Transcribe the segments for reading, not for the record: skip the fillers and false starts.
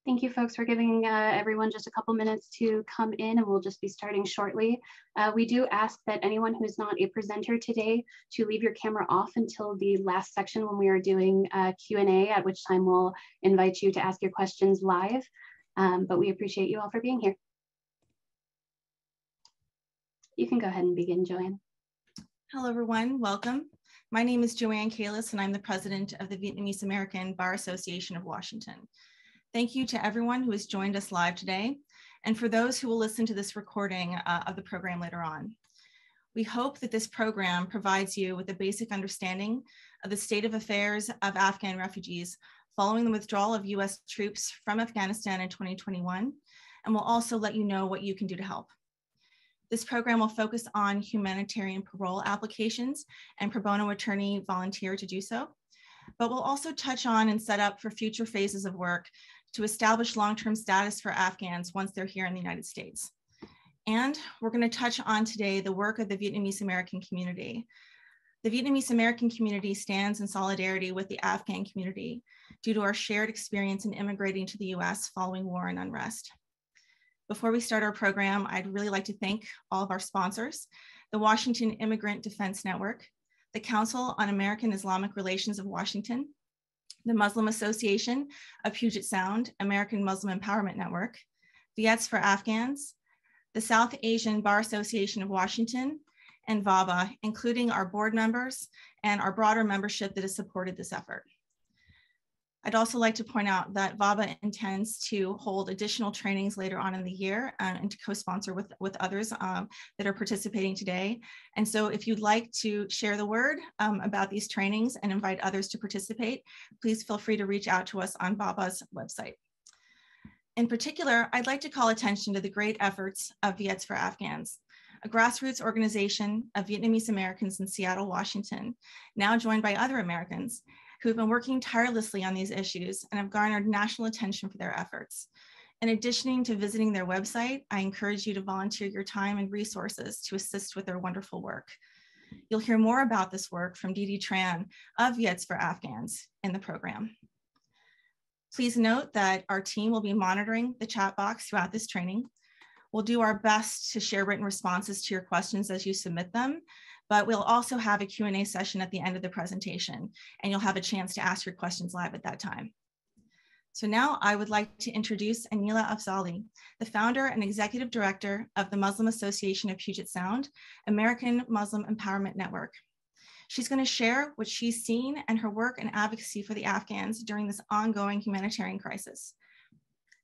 Thank you folks for giving everyone just a couple minutes to come in, and we'll just be starting shortly. We do ask that anyone who's not a presenter today to leave your camera off until the last section when we are doing Q&A, at which time we'll invite you to ask your questions live. But we appreciate you all for being here. You can go ahead and begin, Joanne. Hello, everyone. Welcome. My name is Joanne Kalis, and I'm the president of the Vietnamese American Bar Association of Washington. Thank you to everyone who has joined us live today, and for those who will listen to this recording of the program later on. We hope that this program provides you with a basic understanding of the state of affairs of Afghan refugees following the withdrawal of US troops from Afghanistan in 2021, and will also let you know what you can do to help. This program will focus on humanitarian parole applications and pro bono attorney volunteer to do so, but we'll also touch on and set up for future phases of work to establish long-term status for Afghans once they're here in the United States. And we're going to touch on today the work of the Vietnamese American community. The Vietnamese American community stands in solidarity with the Afghan community due to our shared experience in immigrating to the US following war and unrest. Before we start our program, I'd really like to thank all of our sponsors, the Washington Immigrant Defense Network, the Council on American Islamic Relations of Washington, the Muslim Association of Puget Sound, American Muslim Empowerment Network, Viets for Afghans, the South Asian Bar Association of Washington, and VABAW, including our board members and our broader membership that has supported this effort. I'd also like to point out that VABAW intends to hold additional trainings later on in the year and to co-sponsor with others that are participating today. And so if you'd like to share the word about these trainings and invite others to participate, please feel free to reach out to us on VABAW's website. In particular, I'd like to call attention to the great efforts of Viets for Afghans, a grassroots organization of Vietnamese Americans in Seattle, Washington, now joined by other Americans, who have been working tirelessly on these issues and have garnered national attention for their efforts. In addition to visiting their website, I encourage you to volunteer your time and resources to assist with their wonderful work. You'll hear more about this work from Dede Tran of Viets for Afghans in the program. Please note that our team will be monitoring the chat box throughout this training. We'll do our best to share written responses to your questions as you submit them, but we'll also have a Q&A session at the end of the presentation, and you'll have a chance to ask your questions live at that time. So now I would like to introduce Aneelah Afzali, the founder and executive director of the Muslim Association of Puget Sound, American Muslim Empowerment Network. She's going to share what she's seen and her work and advocacy for the Afghans during this ongoing humanitarian crisis.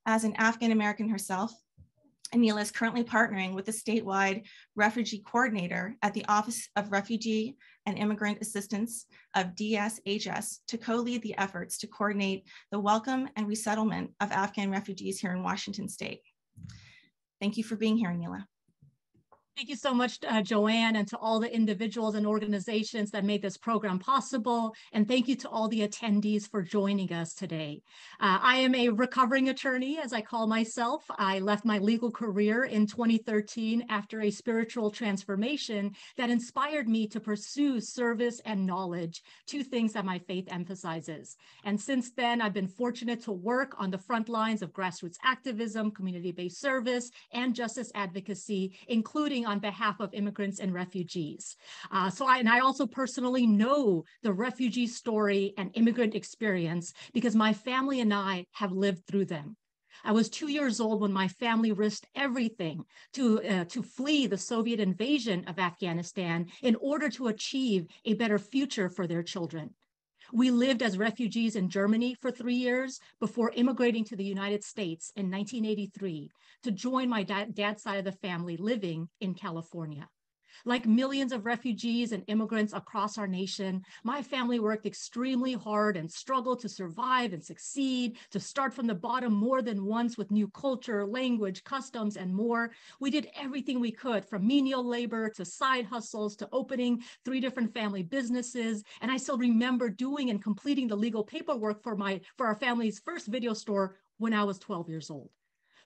As an Afghan-American herself, Aneelah is currently partnering with the statewide refugee coordinator at the Office of Refugee and Immigrant Assistance of DSHS to co-lead the efforts to coordinate the welcome and resettlement of Afghan refugees here in Washington state. Thank you for being here, Aneelah. Thank you so much, Joanne, and to all the individuals and organizations that made this program possible. And thank you to all the attendees for joining us today. I am a recovering attorney, as I call myself. I left my legal career in 2013 after a spiritual transformation that inspired me to pursue service and knowledge, two things that my faith emphasizes. And since then, I've been fortunate to work on the front lines of grassroots activism, community-based service, and justice advocacy, including on behalf of immigrants and refugees. I also personally know the refugee story and immigrant experience because my family and I have lived through them. I was 2 years old when my family risked everything to flee the Soviet invasion of Afghanistan in order to achieve a better future for their children. We lived as refugees in Germany for 3 years before immigrating to the United States in 1983 to join my dad's side of the family living in California. Like millions of refugees and immigrants across our nation, my family worked extremely hard and struggled to survive and succeed, to start from the bottom more than once with new culture, language, customs, and more. We did everything we could, from menial labor to side hustles to opening 3 different family businesses. And I still remember doing and completing the legal paperwork for our family's first video store when I was 12 years old.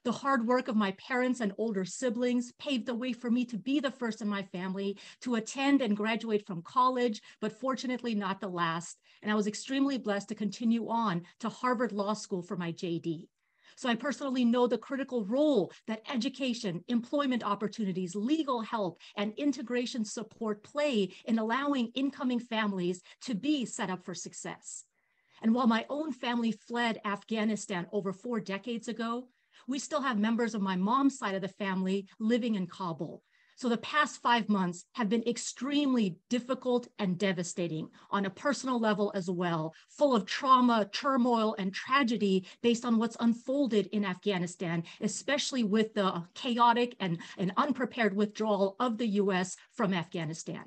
The hard work of my parents and older siblings paved the way for me to be the first in my family to attend and graduate from college, but fortunately not the last. And I was extremely blessed to continue on to Harvard Law School for my JD. So I personally know the critical role that education, employment opportunities, legal help, and integration support play in allowing incoming families to be set up for success. And while my own family fled Afghanistan over 4 decades ago, we still have members of my mom's side of the family living in Kabul. So the past 5 months have been extremely difficult and devastating on a personal level as well, full of trauma, turmoil, and tragedy based on what's unfolded in Afghanistan, especially with the chaotic and unprepared withdrawal of the US from Afghanistan.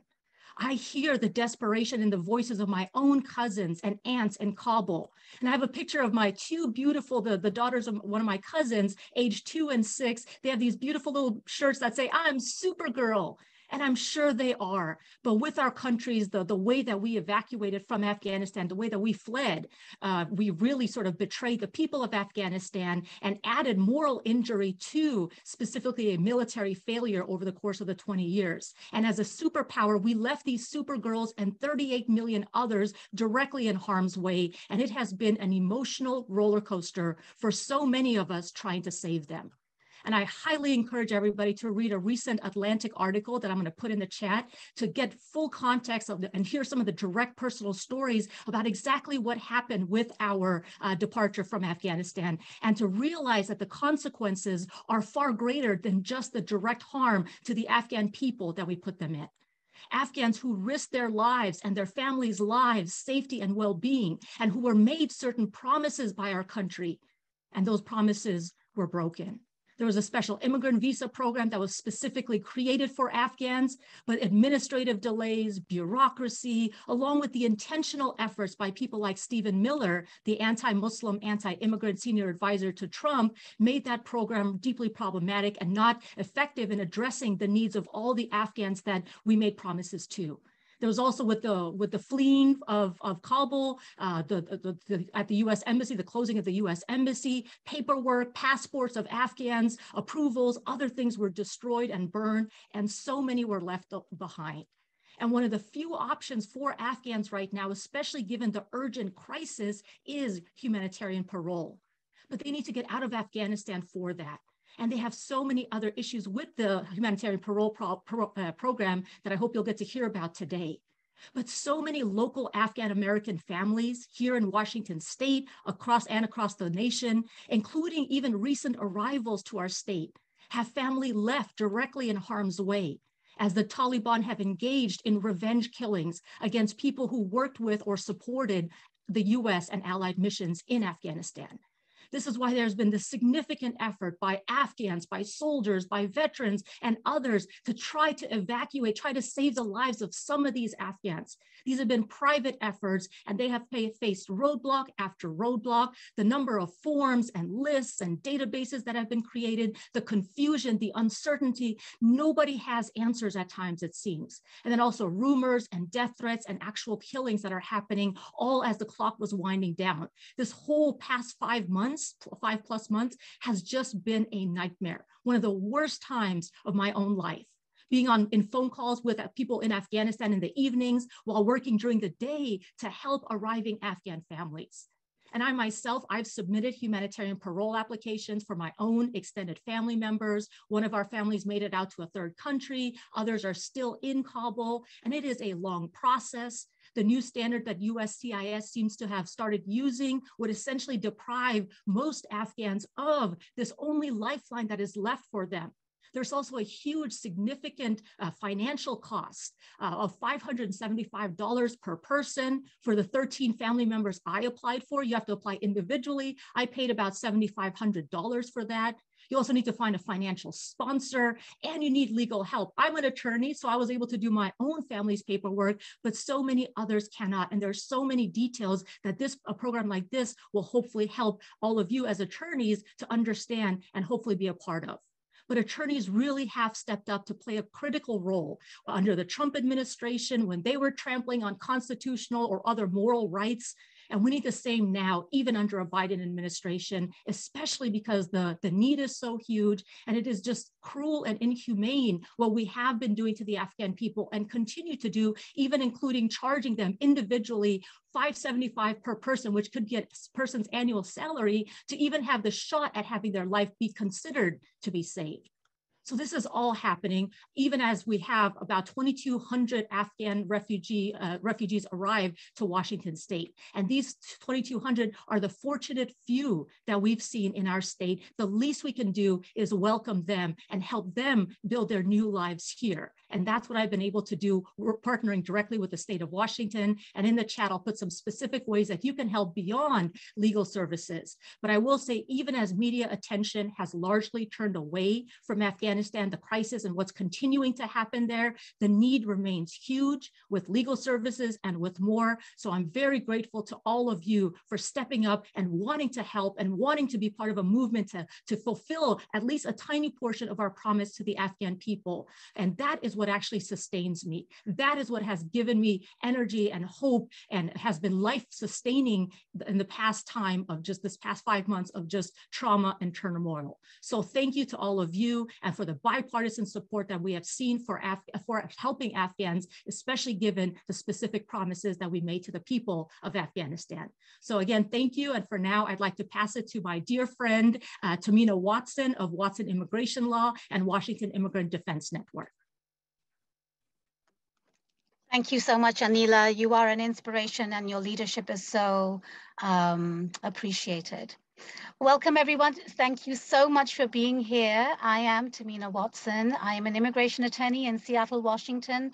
I hear the desperation in the voices of my own cousins and aunts in Kabul. And I have a picture of my 2 beautiful, the daughters of one of my cousins, aged 2 and 6. They have these beautiful little shirts that say, "I'm Supergirl." And I'm sure they are. But with our countries, the way that we evacuated from Afghanistan, the way that we fled, we really sort of betrayed the people of Afghanistan and added moral injury to specifically a military failure over the course of the 20 years. And as a superpower, we left these supergirls and 38 million others directly in harm's way. And it has been an emotional roller coaster for so many of us trying to save them. And I highly encourage everybody to read a recent Atlantic article that I'm going to put in the chat to get full context of and hear some of the direct personal stories about exactly what happened with our departure from Afghanistan, and to realize that the consequences are far greater than just the direct harm to the Afghan people that we put them in. Afghans who risked their lives and their families' lives, safety and well-being, and who were made certain promises by our country, and those promises were broken. There was a special immigrant visa program that was specifically created for Afghans, but administrative delays, bureaucracy, along with the intentional efforts by people like Stephen Miller, the anti-Muslim, anti-immigrant senior advisor to Trump, made that program deeply problematic and not effective in addressing the needs of all the Afghans that we made promises to. There was also with the fleeing of Kabul, at the U.S. Embassy, the closing of the U.S. Embassy, paperwork, passports of Afghans, approvals, other things were destroyed and burned, and so many were left behind. And one of the few options for Afghans right now, especially given the urgent crisis, is humanitarian parole. But they need to get out of Afghanistan for that. And they have so many other issues with the humanitarian parole program that I hope you'll get to hear about today. But so many local Afghan-American families here in Washington state, across the nation, including even recent arrivals to our state, have family left directly in harm's way, as the Taliban have engaged in revenge killings against people who worked with or supported the US and allied missions in Afghanistan. This is why there's been this significant effort by Afghans, by soldiers, by veterans, and others to try to evacuate, try to save the lives of some of these Afghans. These have been private efforts, and they have faced roadblock after roadblock. The number of forms and lists and databases that have been created, the confusion, the uncertainty, nobody has answers at times, it seems. And then also rumors and death threats and actual killings that are happening, all as the clock was winding down. This whole past 5 plus months has just been a nightmare. One of the worst times of my own life. Being in phone calls with people in Afghanistan in the evenings while working during the day to help arriving Afghan families. And I myself, I've submitted humanitarian parole applications for my own extended family members. One of our families made it out to a third country. Others are still in Kabul, and it is a long process. The new standard that USCIS seems to have started using would essentially deprive most Afghans of this only lifeline that is left for them. There's also a huge, significant financial cost of $575 per person for the 13 family members I applied for. You have to apply individually. I paid about $7,500 for that. You also need to find a financial sponsor, and you need legal help. I'm an attorney, so I was able to do my own family's paperwork, but so many others cannot. And there's so many details that a program like this will hopefully help all of you as attorneys to understand and hopefully be a part of. But attorneys really have stepped up to play a critical role under the Trump administration when they were trampling on constitutional or other moral rights. And we need the same now, even under a Biden administration, especially because the need is so huge, and it is just cruel and inhumane what we have been doing to the Afghan people and continue to do, even including charging them individually $575 per person, which could be a person's annual salary, to even have the shot at having their life be considered to be saved. So this is all happening, even as we have about 2,200 Afghan refugees arrive to Washington state. And these 2,200 are the fortunate few that we've seen in our state. The least we can do is welcome them and help them build their new lives here. And that's what I've been able to do. We're partnering directly with the state of Washington. And in the chat, I'll put some specific ways that you can help beyond legal services. But I will say, even as media attention has largely turned away from Afghanistan, the crisis and what's continuing to happen there, the need remains huge with legal services and with more. So I'm very grateful to all of you for stepping up and wanting to help and wanting to be part of a movement to fulfill at least a tiny portion of our promise to the Afghan people. And that is what actually sustains me. That is what has given me energy and hope and has been life-sustaining in the past time of just this past 5 months of just trauma and turmoil. So thank you to all of you and for the bipartisan support that we have seen for helping Afghans, especially given the specific promises that we made to the people of Afghanistan. So again, thank you. And for now, I'd like to pass it to my dear friend, Tamina Watson of Watson Immigration Law and Washington Immigrant Defense Network. Thank you so much, Aneelah. You are an inspiration and your leadership is so appreciated. Welcome, everyone. Thank you so much for being here. I am Tamina Watson. I am an immigration attorney in Seattle, Washington.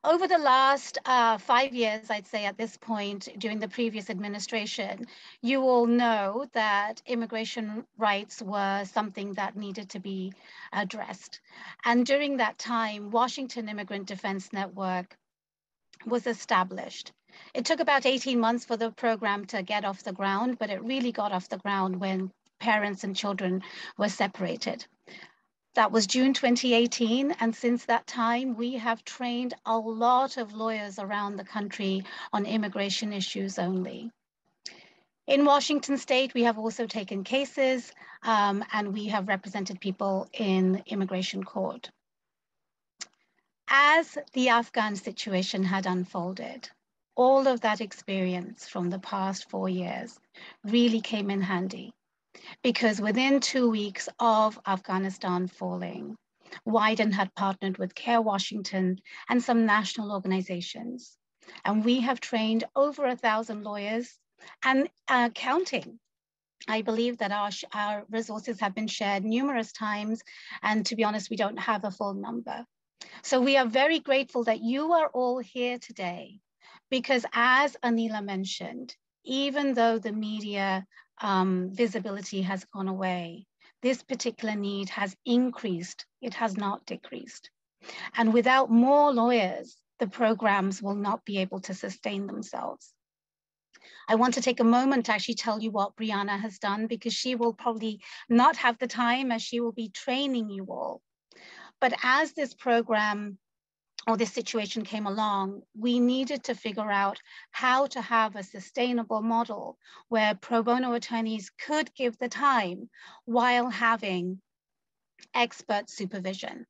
Over the last 5 years, I'd say at this point, during the previous administration, you all know that immigration rights were something that needed to be addressed. And during that time, Washington Immigrant Defense Network was established. It took about 18 months for the program to get off the ground, but it really got off the ground when parents and children were separated. That was June 2018, and since that time, we have trained a lot of lawyers around the country on immigration issues only. In Washington state, we have also taken cases, and we have represented people in immigration court. As the Afghan situation had unfolded, all of that experience from the past 4 years really came in handy, because within 2 weeks of Afghanistan falling, Wyden had partnered with CAIR Washington and some national organizations. And we have trained over 1,000 lawyers and counting. I believe that our resources have been shared numerous times. And to be honest, we don't have a full number. So we are very grateful that you are all here today, because as Aneelah mentioned, even though the media visibility has gone away, this particular need has increased. It has not decreased. And without more lawyers, the programs will not be able to sustain themselves. I want to take a moment to actually tell you what Brianna has done, because she will probably not have the time as she will be training you all. But as this program or this situation came along, we needed to figure out how to have a sustainable model where pro bono attorneys could give the time while having expert supervision.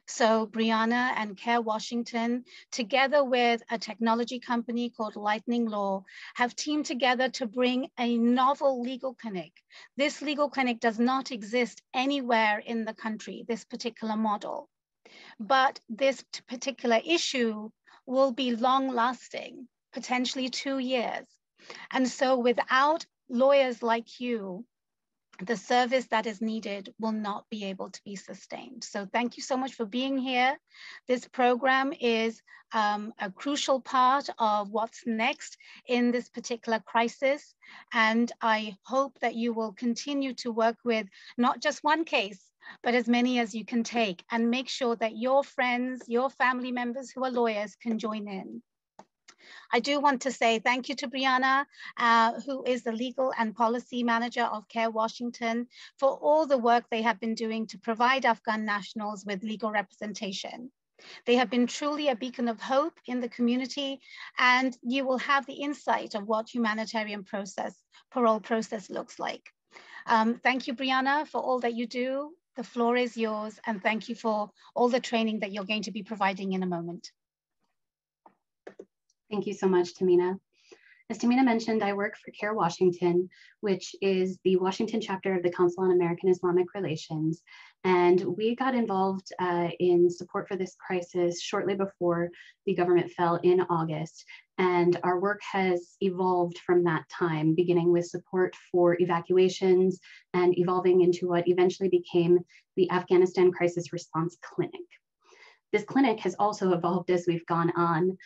So Brianna and CAIR Washington, together with a technology company called Lightning Law, have teamed together to bring a novel legal clinic. This legal clinic does not exist anywhere in the country, this particular model. But this particular issue will be long lasting, potentially 2 years. And so without lawyers like you, the service that is needed will not be able to be sustained. So thank you so much for being here. This program is a crucial part of what's next in this particular crisis. And I hope that you will continue to work with not just one case, but as many as you can take, and make sure that your friends, your family members who are lawyers can join in. I do want to say thank you to Brianna, who is the legal and policy manager of CAIR Washington, for all the work they have been doing to provide Afghan nationals with legal representation. They have been truly a beacon of hope in the community, and you will have the insight of what humanitarian parole process looks like. Thank you, Brianna, for all that you do. The floor is yours, and thank you for all the training that you're going to be providing in a moment. Thank you so much, Tamina. As Tamina mentioned, I work for CAIR Washington, which is the Washington chapter of the Council on American-Islamic Relations. And we got involved in support for this crisis shortly before the government fell in August. And our work has evolved from that time, beginning with support for evacuations and evolving into what eventually became the Afghanistan Crisis Response Clinic. This clinic has also evolved as we've gone on,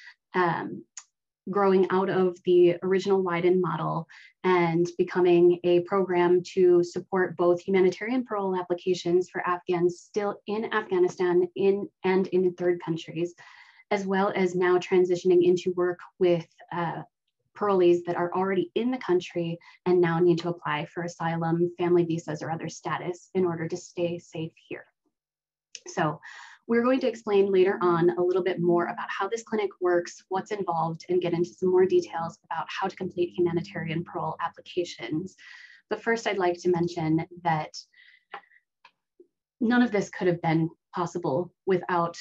growing out of the original Leiden model and becoming a program to support both humanitarian parole applications for Afghans still in Afghanistan and in third countries, as well as now transitioning into work with parolees that are already in the country and now need to apply for asylum, family visas, or other status in order to stay safe here. So we're going to explain later on a little bit more about how this clinic works, what's involved, and get into some more details about how to complete humanitarian parole applications. But first, I'd like to mention that none of this could have been possible without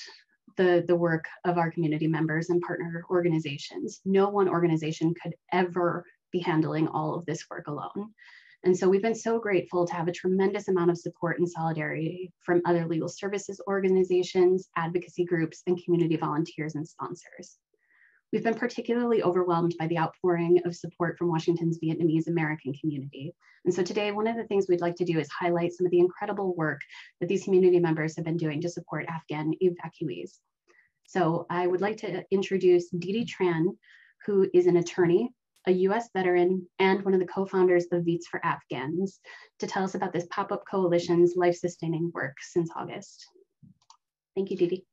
the work of our community members and partner organizations. No one organization could ever be handling all of this work alone. And so we've been so grateful to have a tremendous amount of support and solidarity from other legal services organizations, advocacy groups, and community volunteers and sponsors. We've been particularly overwhelmed by the outpouring of support from Washington's Vietnamese American community. And so today, one of the things we'd like to do is highlight some of the incredible work that these community members have been doing to support Afghan evacuees. So I would like to introduce Dede Tran, who is an attorney, a US veteran, and one of the co-founders of Viets for Afghans, to tell us about this pop-up coalition's life-sustaining work since August. Thank you, Dede.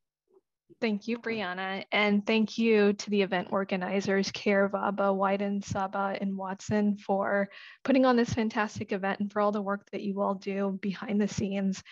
Thank you, Brianna, and thank you to the event organizers, CAIR-WA, Wyden, Saba, and Watson for putting on this fantastic event and for all the work that you all do behind the scenes.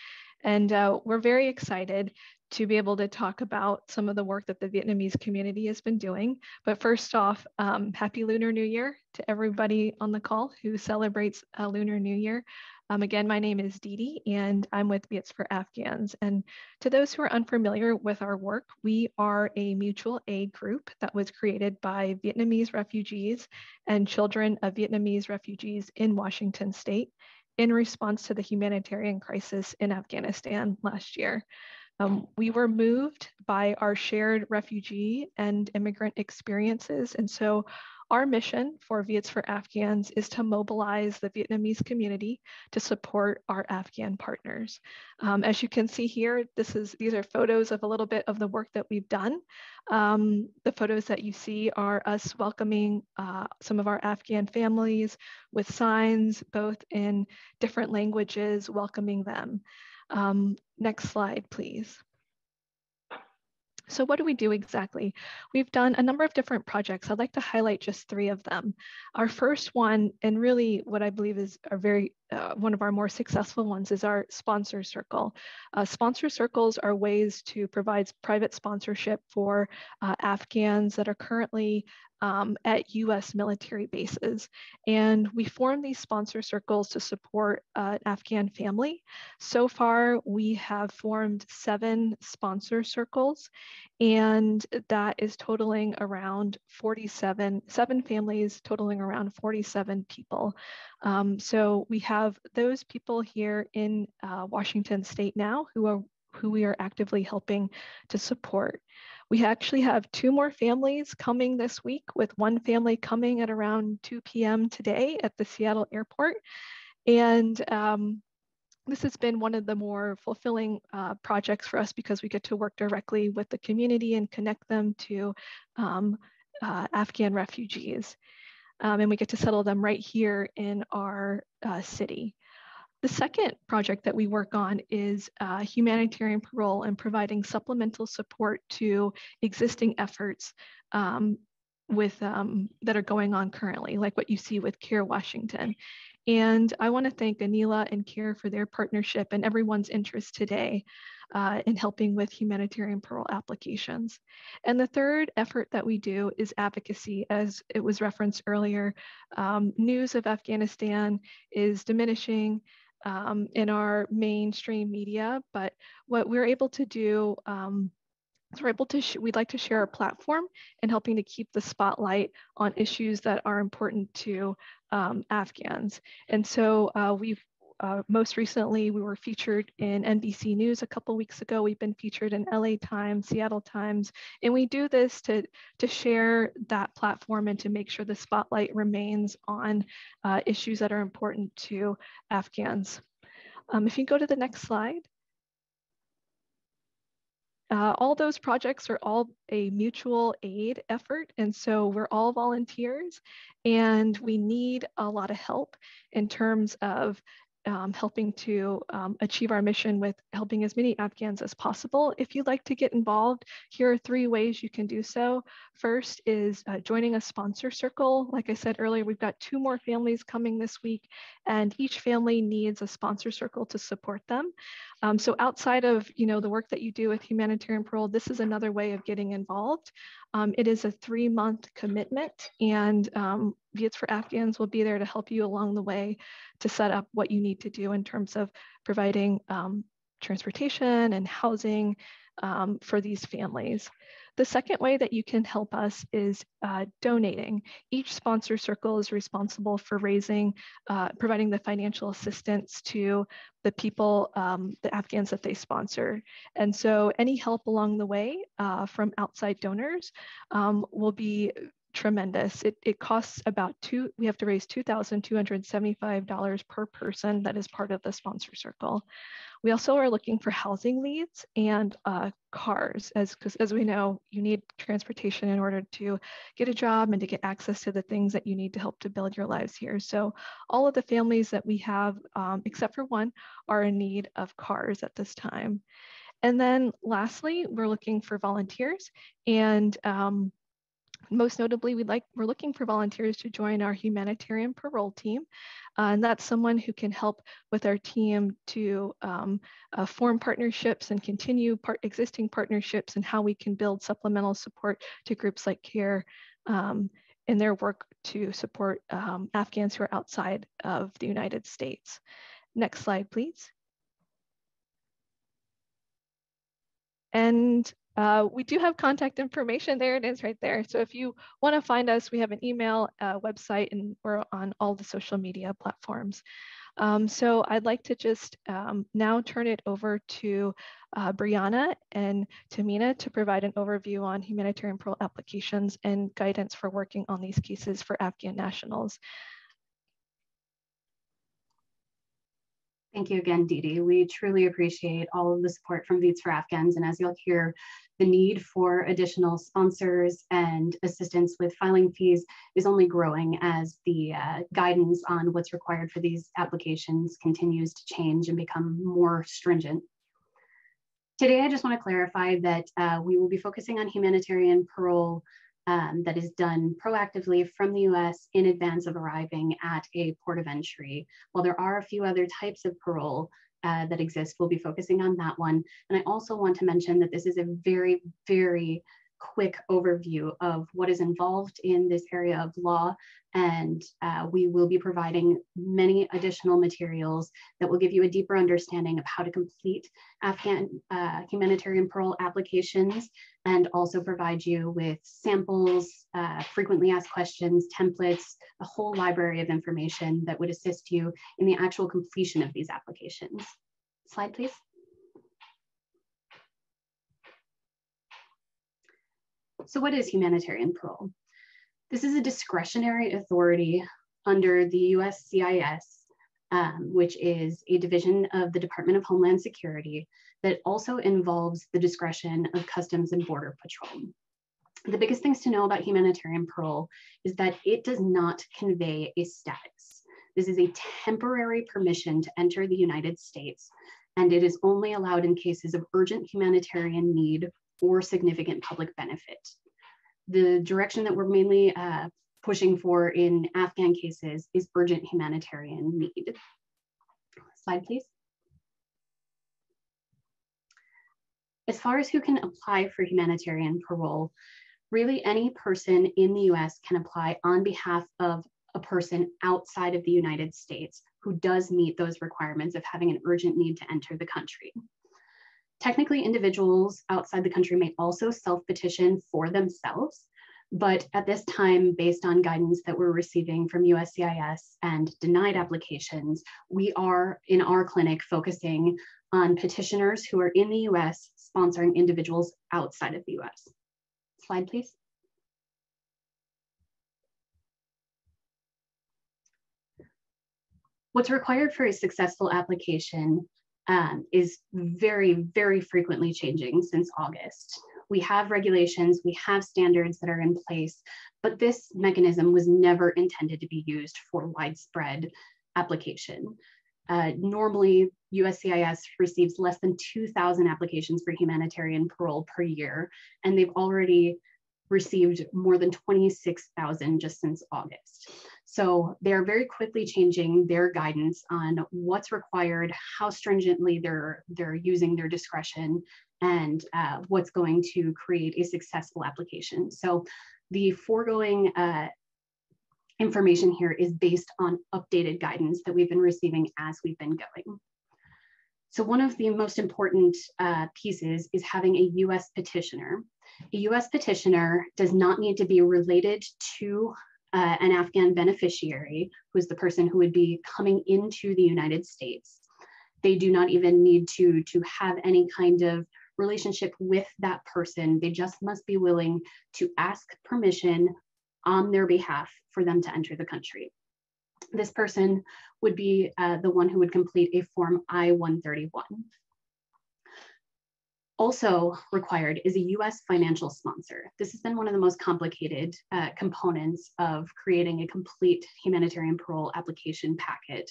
And we're very excited to be able to talk about some of the work that the Vietnamese community has been doing. But first off, Happy Lunar New Year to everybody on the call who celebrates Lunar New Year. Again, my name is Dede, and I'm with Viets for Afghans. And to those who are unfamiliar with our work, we are a mutual aid group that was created by Vietnamese refugees and children of Vietnamese refugees in Washington State in response to the humanitarian crisis in Afghanistan last year. We were moved by our shared refugee and immigrant experiences. And so our mission for Viets for Afghans is to mobilize the Vietnamese community to support our Afghan partners. As you can see here, these are photos of a little bit of the work that we've done. The photos that you see are us welcoming some of our Afghan families with signs, both in different languages, welcoming them. Next slide, please. So what do we do exactly? We've done a number of different projects. I'd like to highlight just 3 of them. Our first one, and really what I believe is one of our more successful ones, is our sponsor circle. Sponsor circles are ways to provide private sponsorship for Afghans that are currently at US military bases. And we form these sponsor circles to support an Afghan family. So far, we have formed 7 sponsor circles, and that is totaling around 7 families, totaling around 47 people. So we have those people here in Washington State now who we are actively helping to support. We actually have 2 more families coming this week, with one family coming at around 2 p.m. today at the Seattle airport. And this has been one of the more fulfilling projects for us because we get to work directly with the community and connect them to Afghan refugees. And we get to settle them right here in our city. The second project that we work on is humanitarian parole and providing supplemental support to existing efforts that are going on currently, like what you see with CAIR Washington. And I want to thank Aneelah and CAIR for their partnership and everyone's interest today. in helping with humanitarian parole applications. And the third effort that we do is advocacy, as it was referenced earlier. News of Afghanistan is diminishing in our mainstream media, but what we're able to do we'd like to share our platform in helping to keep the spotlight on issues that are important to Afghans. And so most recently, we were featured in NBC News a couple weeks ago. We've been featured in LA Times, Seattle Times, and we do this to share that platform and to make sure the spotlight remains on issues that are important to Afghans. If you go to the next slide. All those projects are all a mutual aid effort. And so we're all volunteers and we need a lot of help in terms of helping to achieve our mission with helping as many Afghans as possible. If you'd like to get involved, here are 3 ways you can do so. First is joining a sponsor circle. Like I said earlier, we've got 2 more families coming this week, and each family needs a sponsor circle to support them. So outside of the work that you do with humanitarian parole, this is another way of getting involved. It is a 3-month commitment, and Viets for Afghans will be there to help you along the way to set up what you need to do in terms of providing transportation and housing for these families. The second way that you can help us is donating. Each sponsor circle is responsible for providing the financial assistance to the people, the Afghans that they sponsor. And so any help along the way from outside donors will be tremendous. It costs about we have to raise $2,275 per person that is part of the sponsor circle. We also are looking for housing leads and cars, because as we know, you need transportation in order to get a job and to get access to the things that you need to help to build your lives here. So all of the families that we have, except for one, are in need of cars at this time. And then lastly, we're looking for volunteers, and most notably, we're looking for volunteers to join our humanitarian parole team. And that's someone who can help with our team to form partnerships and continue existing partnerships, and how we can build supplemental support to groups like CAIR in their work to support Afghans who are outside of the United States. Next slide, please. And we do have contact information. There it is right there. So if you want to find us, we have an email, website, and we're on all the social media platforms. So I'd like to just now turn it over to Brianna and Tamina to provide an overview on humanitarian parole applications and guidance for working on these cases for Afghan nationals. Thank you again, Dede. We truly appreciate all of the support from Viets for Afghans. And as you'll hear, the need for additional sponsors and assistance with filing fees is only growing as the guidance on what's required for these applications continues to change and become more stringent. Today, I just want to clarify that we will be focusing on humanitarian parole that is done proactively from the US in advance of arriving at a port of entry. While there are a few other types of parole that exist, we'll be focusing on that one. And I also want to mention that this is a very, very quick overview of what is involved in this area of law. And we will be providing many additional materials that will give you a deeper understanding of how to complete Afghan humanitarian parole applications, and also provide you with samples, frequently asked questions, templates, a whole library of information that would assist you in the actual completion of these applications. Slide, please. So what is humanitarian parole? This is a discretionary authority under the USCIS, which is a division of the Department of Homeland Security that also involves the discretion of Customs and Border Patrol. The biggest things to know about humanitarian parole is that it does not convey a status. This is a temporary permission to enter the United States, and it is only allowed in cases of urgent humanitarian need or significant public benefit. The direction that we're mainly pushing for in Afghan cases is urgent humanitarian need. Slide, please. As far as who can apply for humanitarian parole, really any person in the US can apply on behalf of a person outside of the United States who does meet those requirements of having an urgent need to enter the country. Technically, individuals outside the country may also self-petition for themselves, but at this time, based on guidance that we're receiving from USCIS and denied applications, we are in our clinic focusing on petitioners who are in the US sponsoring individuals outside of the US. Slide, please. What's required for a successful application is very, very frequently changing since August. We have regulations, we have standards that are in place, but this mechanism was never intended to be used for widespread application. Normally, USCIS receives less than 2,000 applications for humanitarian parole per year, and they've already received more than 26,000 just since August. So they're very quickly changing their guidance on what's required, how stringently they're using their discretion, and what's going to create a successful application. So the foregoing information here is based on updated guidance that we've been receiving as we've been going. So one of the most important pieces is having a US petitioner. A US petitioner does not need to be related to an Afghan beneficiary, who is the person who would be coming into the United States. They do not even need to have any kind of relationship with that person. They just must be willing to ask permission on their behalf for them to enter the country. This person would be the one who would complete a Form I-131. Also required is a US financial sponsor. This has been one of the most complicated components of creating a complete humanitarian parole application packet.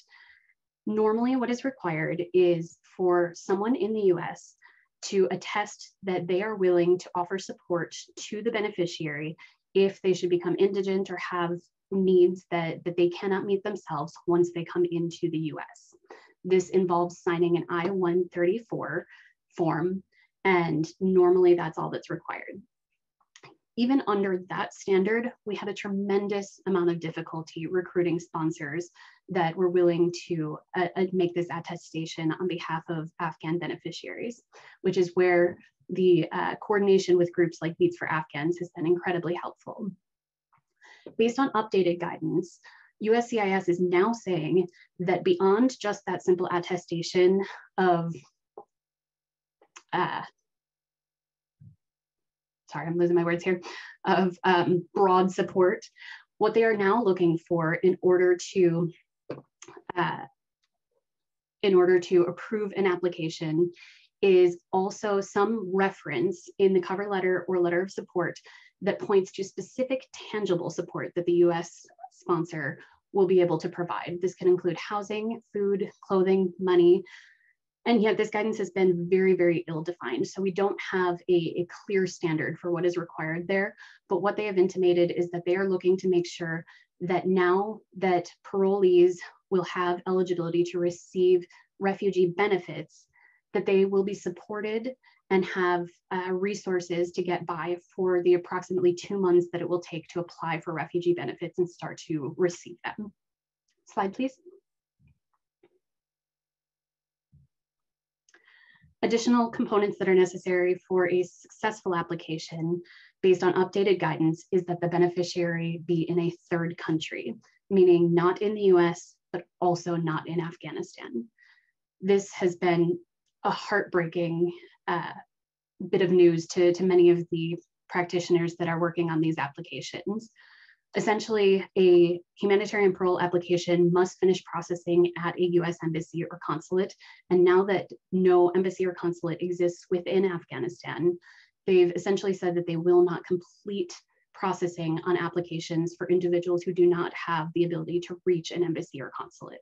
Normally, what is required is for someone in the US to attest that they are willing to offer support to the beneficiary if they should become indigent or have needs that they cannot meet themselves once they come into the US. This involves signing an I-134 form, and normally that's all that's required. Even under that standard, we had a tremendous amount of difficulty recruiting sponsors that were willing to make this attestation on behalf of Afghan beneficiaries, which is where the coordination with groups like Viets for Afghans has been incredibly helpful. Based on updated guidance, USCIS is now saying that beyond just that simple attestation of, sorry, I'm losing my words here, of broad support, what they are now looking for in order to approve an application is also some reference in the cover letter or letter of support that points to specific tangible support that the US sponsor will be able to provide. This can include housing, food, clothing, money, and yet this guidance has been very, very ill-defined. So we don't have a clear standard for what is required there, but what they have intimated is that they are looking to make sure that now that parolees will have eligibility to receive refugee benefits, that they will be supported and have resources to get by for the approximately 2 months that it will take to apply for refugee benefits and start to receive them. Slide, please. Additional components that are necessary for a successful application based on updated guidance is that the beneficiary be in a third country, meaning not in the US, but also not in Afghanistan. This has been a heartbreaking bit of news to many of the practitioners that are working on these applications. Essentially, a humanitarian parole application must finish processing at a US embassy or consulate. And now that no embassy or consulate exists within Afghanistan, they've essentially said that they will not complete processing on applications for individuals who do not have the ability to reach an embassy or consulate.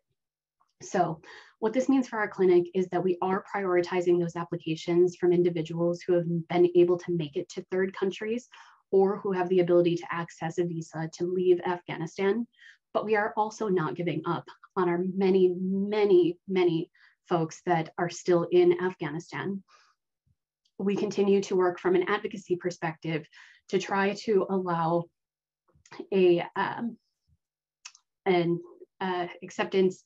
So what this means for our clinic is that we are prioritizing those applications from individuals who have been able to make it to third countries or who have the ability to access a visa to leave Afghanistan. But we are also not giving up on our many, many, many folks that are still in Afghanistan. we continue to work from an advocacy perspective to try to allow an acceptance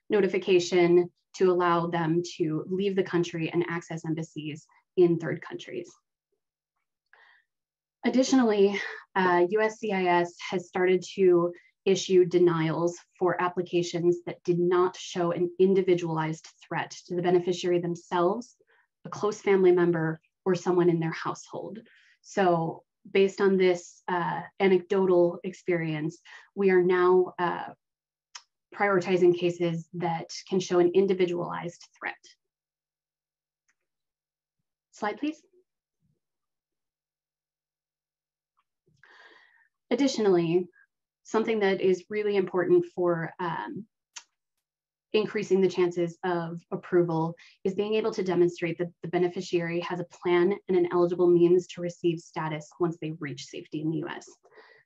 notification to allow them to leave the country and access embassies in third countries. Additionally, USCIS has started to issue denials for applications that did not show an individualized threat to the beneficiary themselves, a close family member, or someone in their household. So based on this anecdotal experience, we are now prioritizing cases that can show an individualized threat. Slide, please. Additionally, something that is really important for increasing the chances of approval is being able to demonstrate that the beneficiary has a plan and an eligible means to receive status once they reach safety in the US.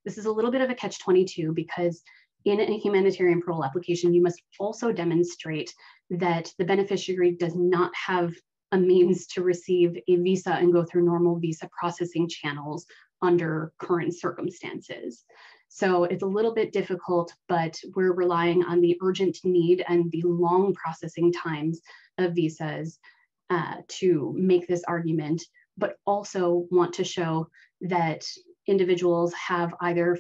This is a little bit of a catch-22 because in a humanitarian parole application, you must also demonstrate that the beneficiary does not have a means to receive a visa and go through normal visa processing channels under current circumstances. So it's a little bit difficult, but we're relying on the urgent need and the long processing times of visas to make this argument, but also want to show that individuals have either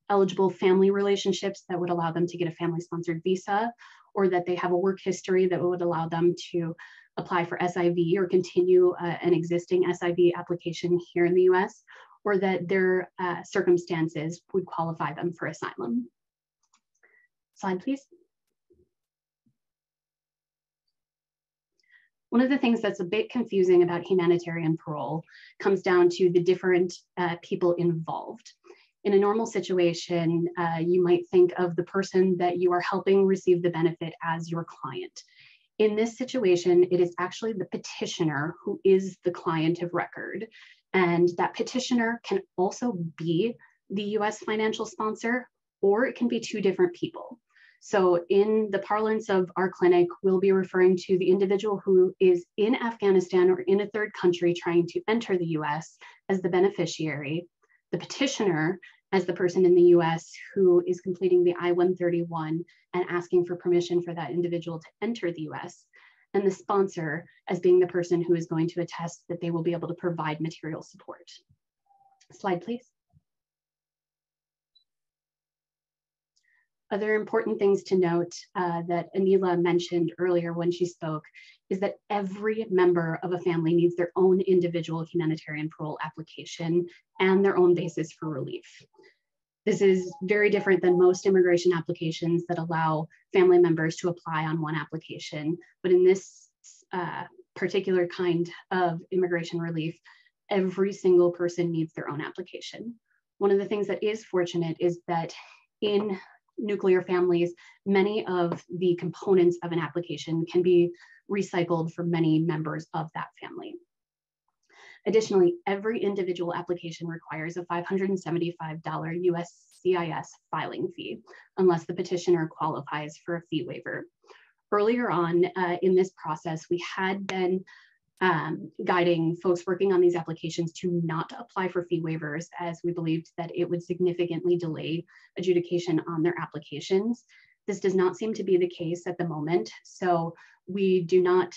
eligible family relationships that would allow them to get a family-sponsored visa, or that they have a work history that would allow them to apply for SIV or continue an existing SIV application here in the US, or that their circumstances would qualify them for asylum. Slide, please. One of the things that's a bit confusing about humanitarian parole comes down to the different people involved. In a normal situation, you might think of the person that you are helping receive the benefit as your client. In this situation, it is actually the petitioner who is the client of record. And that petitioner can also be the US financial sponsor, or it can be two different people. So in the parlance of our clinic, we'll be referring to the individual who is in Afghanistan or in a third country trying to enter the US as the beneficiary, the petitioner as the person in the US who is completing the I-131 and asking for permission for that individual to enter the US, and the sponsor as being the person who is going to attest that they will be able to provide material support. Slide, please. Other important things to note that Aneelah mentioned earlier when she spoke is that every member of a family needs their own individual humanitarian parole application and their own basis for relief. This is very different than most immigration applications that allow family members to apply on one application. But in this particular kind of immigration relief, every single person needs their own application. One of the things that is fortunate is that in nuclear families, many of the components of an application can be recycled for many members of that family. Additionally, every individual application requires a $575 USCIS filing fee, unless the petitioner qualifies for a fee waiver. Earlier on in this process, we had been guiding folks working on these applications to not apply for fee waivers, as we believed that it would significantly delay adjudication on their applications. This does not seem to be the case at the moment, so we do not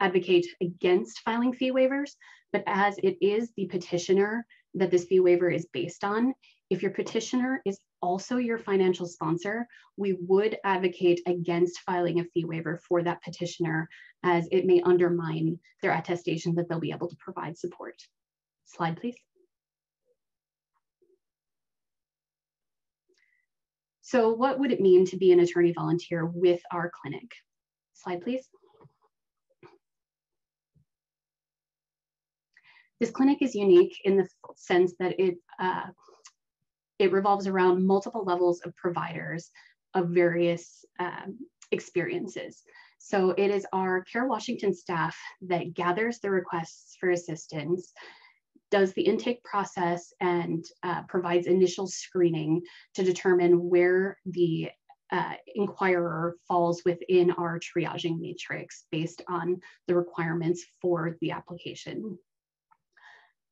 advocate against filing fee waivers, but as it is the petitioner that this fee waiver is based on, if your petitioner is also your financial sponsor, we would advocate against filing a fee waiver for that petitioner, as it may undermine their attestation that they'll be able to provide support. Slide, please. So what would it mean to be an attorney volunteer with our clinic? Slide, please. This clinic is unique in the sense that it revolves around multiple levels of providers of various experiences. So it is our CAIR Washington staff that gathers the requests for assistance, does the intake process, and provides initial screening to determine where the inquirer falls within our triaging matrix based on the requirements for the application.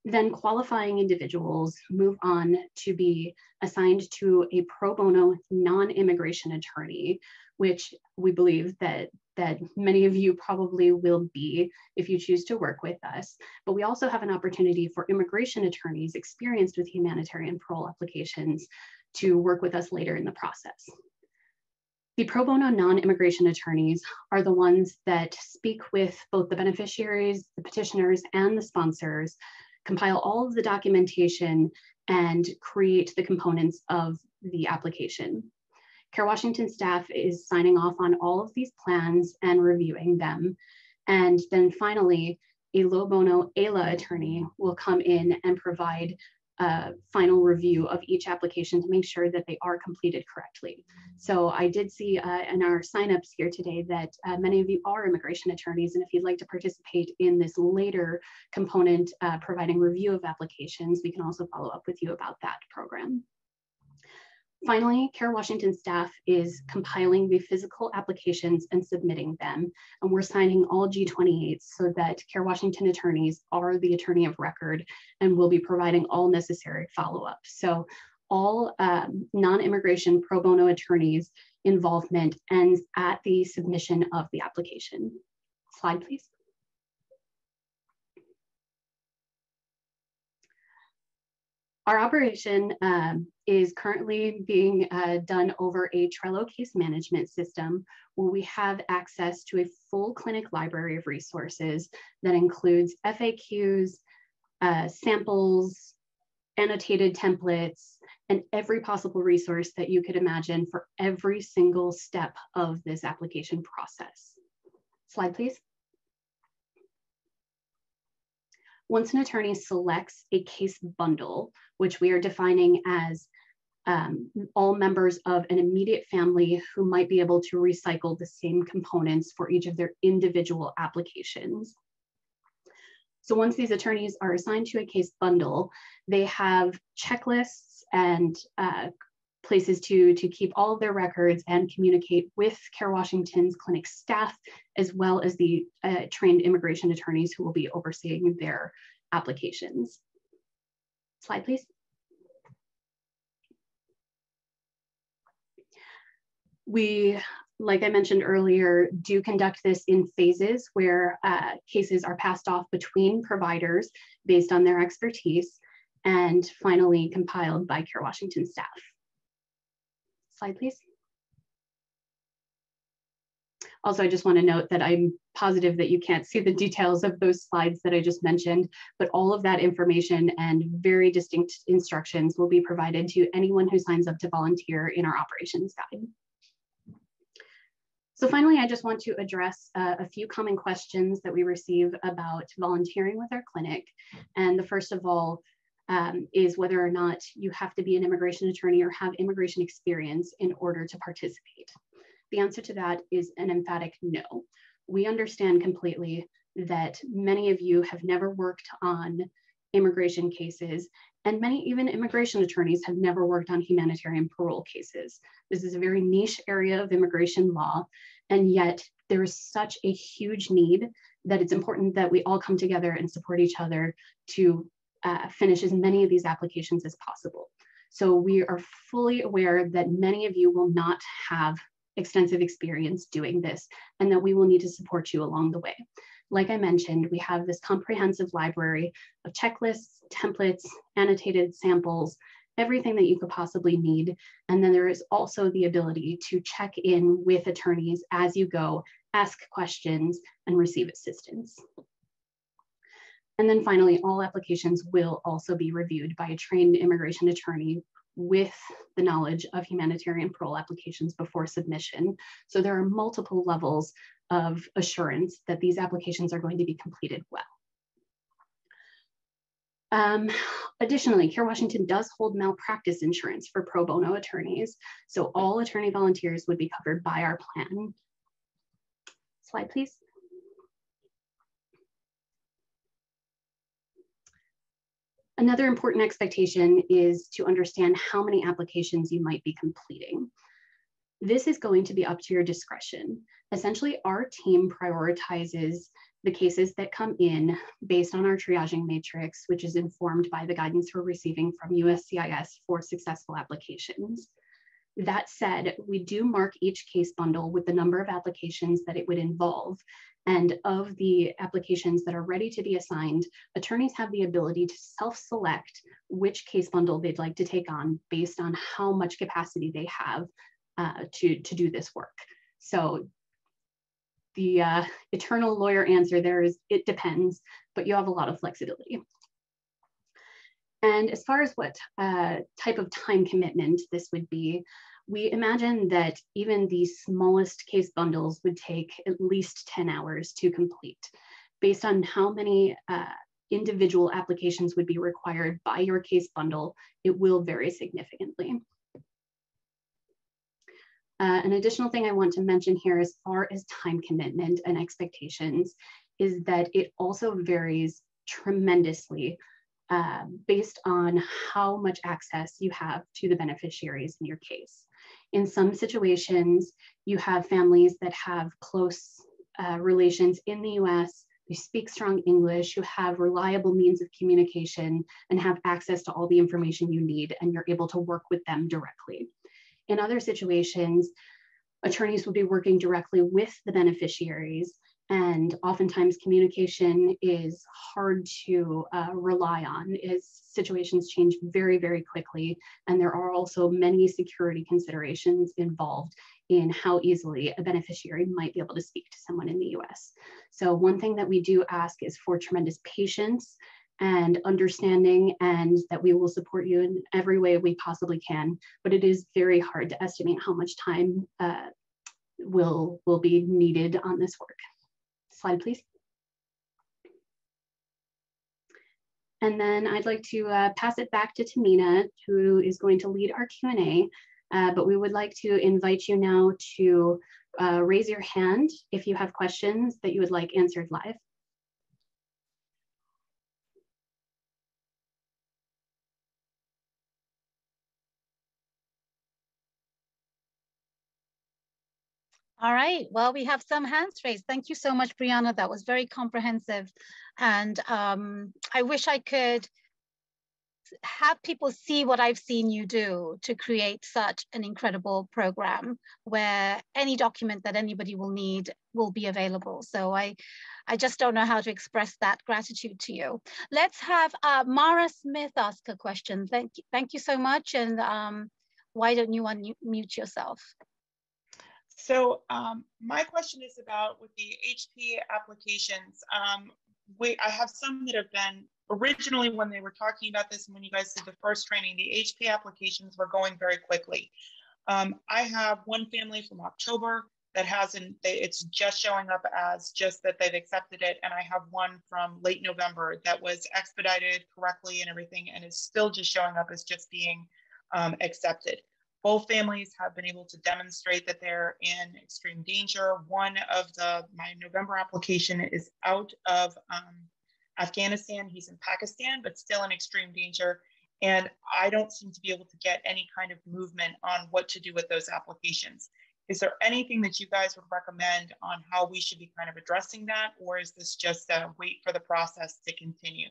Then qualifying individuals move on to be assigned to a pro bono non-immigration attorney, which we believe that many of you probably will be if you choose to work with us. But we also have an opportunity for immigration attorneys experienced with humanitarian parole applications to work with us later in the process. The pro bono non-immigration attorneys are the ones that speak with both the beneficiaries, the petitioners, and the sponsors, compile all of the documentation, and create the components of the application. CAIR Washington staff is signing off on all of these plans and reviewing them. And then finally, a low bono AILA attorney will come in and provide a final review of each application to make sure that they are completed correctly. So I did see in our signups here today that many of you are immigration attorneys, and if you'd like to participate in this later component, providing review of applications, we can also follow up with you about that program. Finally, CAIR Washington staff is compiling the physical applications and submitting them, and we're signing all G28s so that CAIR Washington attorneys are the attorney of record and will be providing all necessary follow-up. So all non-immigration pro bono attorneys' involvement ends at the submission of the application. Slide, please. Our operation is currently being done over a Trello case management system where we have access to a full clinic library of resources that includes FAQs, samples, annotated templates, and every possible resource that you could imagine for every single step of this application process. Slide, please. Once an attorney selects a case bundle, which we are defining as all members of an immediate family who might be able to recycle the same components for each of their individual applications. So once these attorneys are assigned to a case bundle, they have checklists and places to keep all of their records and communicate with CAIR Washington's clinic staff, as well as the trained immigration attorneys who will be overseeing their applications. Slide, please. We, like I mentioned earlier, do conduct this in phases where cases are passed off between providers based on their expertise and finally compiled by CAIR Washington staff. Slide, please. Also, I just want to note that I'm positive that you can't see the details of those slides that I just mentioned, but all of that information and very distinct instructions will be provided to anyone who signs up to volunteer in our operations guide. So finally, I just want to address a few common questions that we receive about volunteering with our clinic. And the first of all, is whether or not you have to be an immigration attorney or have immigration experience in order to participate. The answer to that is an emphatic no. We understand completely that many of you have never worked on immigration cases, and many even immigration attorneys have never worked on humanitarian parole cases. This is a very niche area of immigration law, and yet there is such a huge need that it's important that we all come together and support each other to finish as many of these applications as possible. So we are fully aware that many of you will not have extensive experience doing this and that we will need to support you along the way. Like I mentioned, we have this comprehensive library of checklists, templates, annotated samples, everything that you could possibly need. And then there is also the ability to check in with attorneys as you go, ask questions, and receive assistance. And then finally, all applications will also be reviewed by a trained immigration attorney with the knowledge of humanitarian parole applications before submission. So there are multiple levels of assurance that these applications are going to be completed well. Additionally, CAIR Washington does hold malpractice insurance for pro bono attorneys. So all attorney volunteers would be covered by our plan. Slide, please. Another important expectation is to understand how many applications you might be completing. This is going to be up to your discretion. Essentially, our team prioritizes the cases that come in based on our triaging matrix, which is informed by the guidance we're receiving from USCIS for successful applications. That said, we do mark each case bundle with the number of applications that it would involve. And of the applications that are ready to be assigned, attorneys have the ability to self-select which case bundle they'd like to take on based on how much capacity they have to do this work. So the eternal lawyer answer there is, it depends, but you have a lot of flexibility. And as far as what type of time commitment this would be, we imagine that even the smallest case bundles would take at least 10 hours to complete. Based on how many individual applications would be required by your case bundle, it will vary significantly. An additional thing I want to mention here as far as time commitment and expectations is that it also varies tremendously based on how much access you have to the beneficiaries in your case. In some situations, you have families that have close relations in the US, who speak strong English, who have reliable means of communication and have access to all the information you need, and you're able to work with them directly. In other situations, attorneys will be working directly with the beneficiaries, and oftentimes communication is hard to rely on as situations change very, very quickly. And there are also many security considerations involved in how easily a beneficiary might be able to speak to someone in the US. So one thing that we do ask is for tremendous patience and understanding, and that we will support you in every way we possibly can. But it is very hard to estimate how much time will be needed on this work. Slide, please. And then I'd like to pass it back to Tamina, who is going to lead our Q&A. But we would like to invite you now to raise your hand if you have questions that you would like answered live. All right, well, we have some hands raised. Thank you so much, Brianna. That was very comprehensive. And I wish I could have people see what I've seen you do to create such an incredible program where any document that anybody will need will be available. So I just don't know how to express that gratitude to you. Let's have Mara Smith ask a question. Thank you so much. And why don't you unmute yourself? So my question is about with the HP applications. I have some that have been originally when they were talking about this and when you guys did the first training, the HP applications were going very quickly. I have one family from October that it's just showing up as just that they've accepted it. And I have one from late November that was expedited correctly and everything and is still just showing up as just being accepted. Both families have been able to demonstrate that they're in extreme danger. One of my November application is out of Afghanistan. He's in Pakistan, but still in extreme danger. And I don't seem to be able to get any kind of movement on what to do with those applications. Is there anything that you guys would recommend on how we should be kind of addressing that? Or is this just a wait for the process to continue?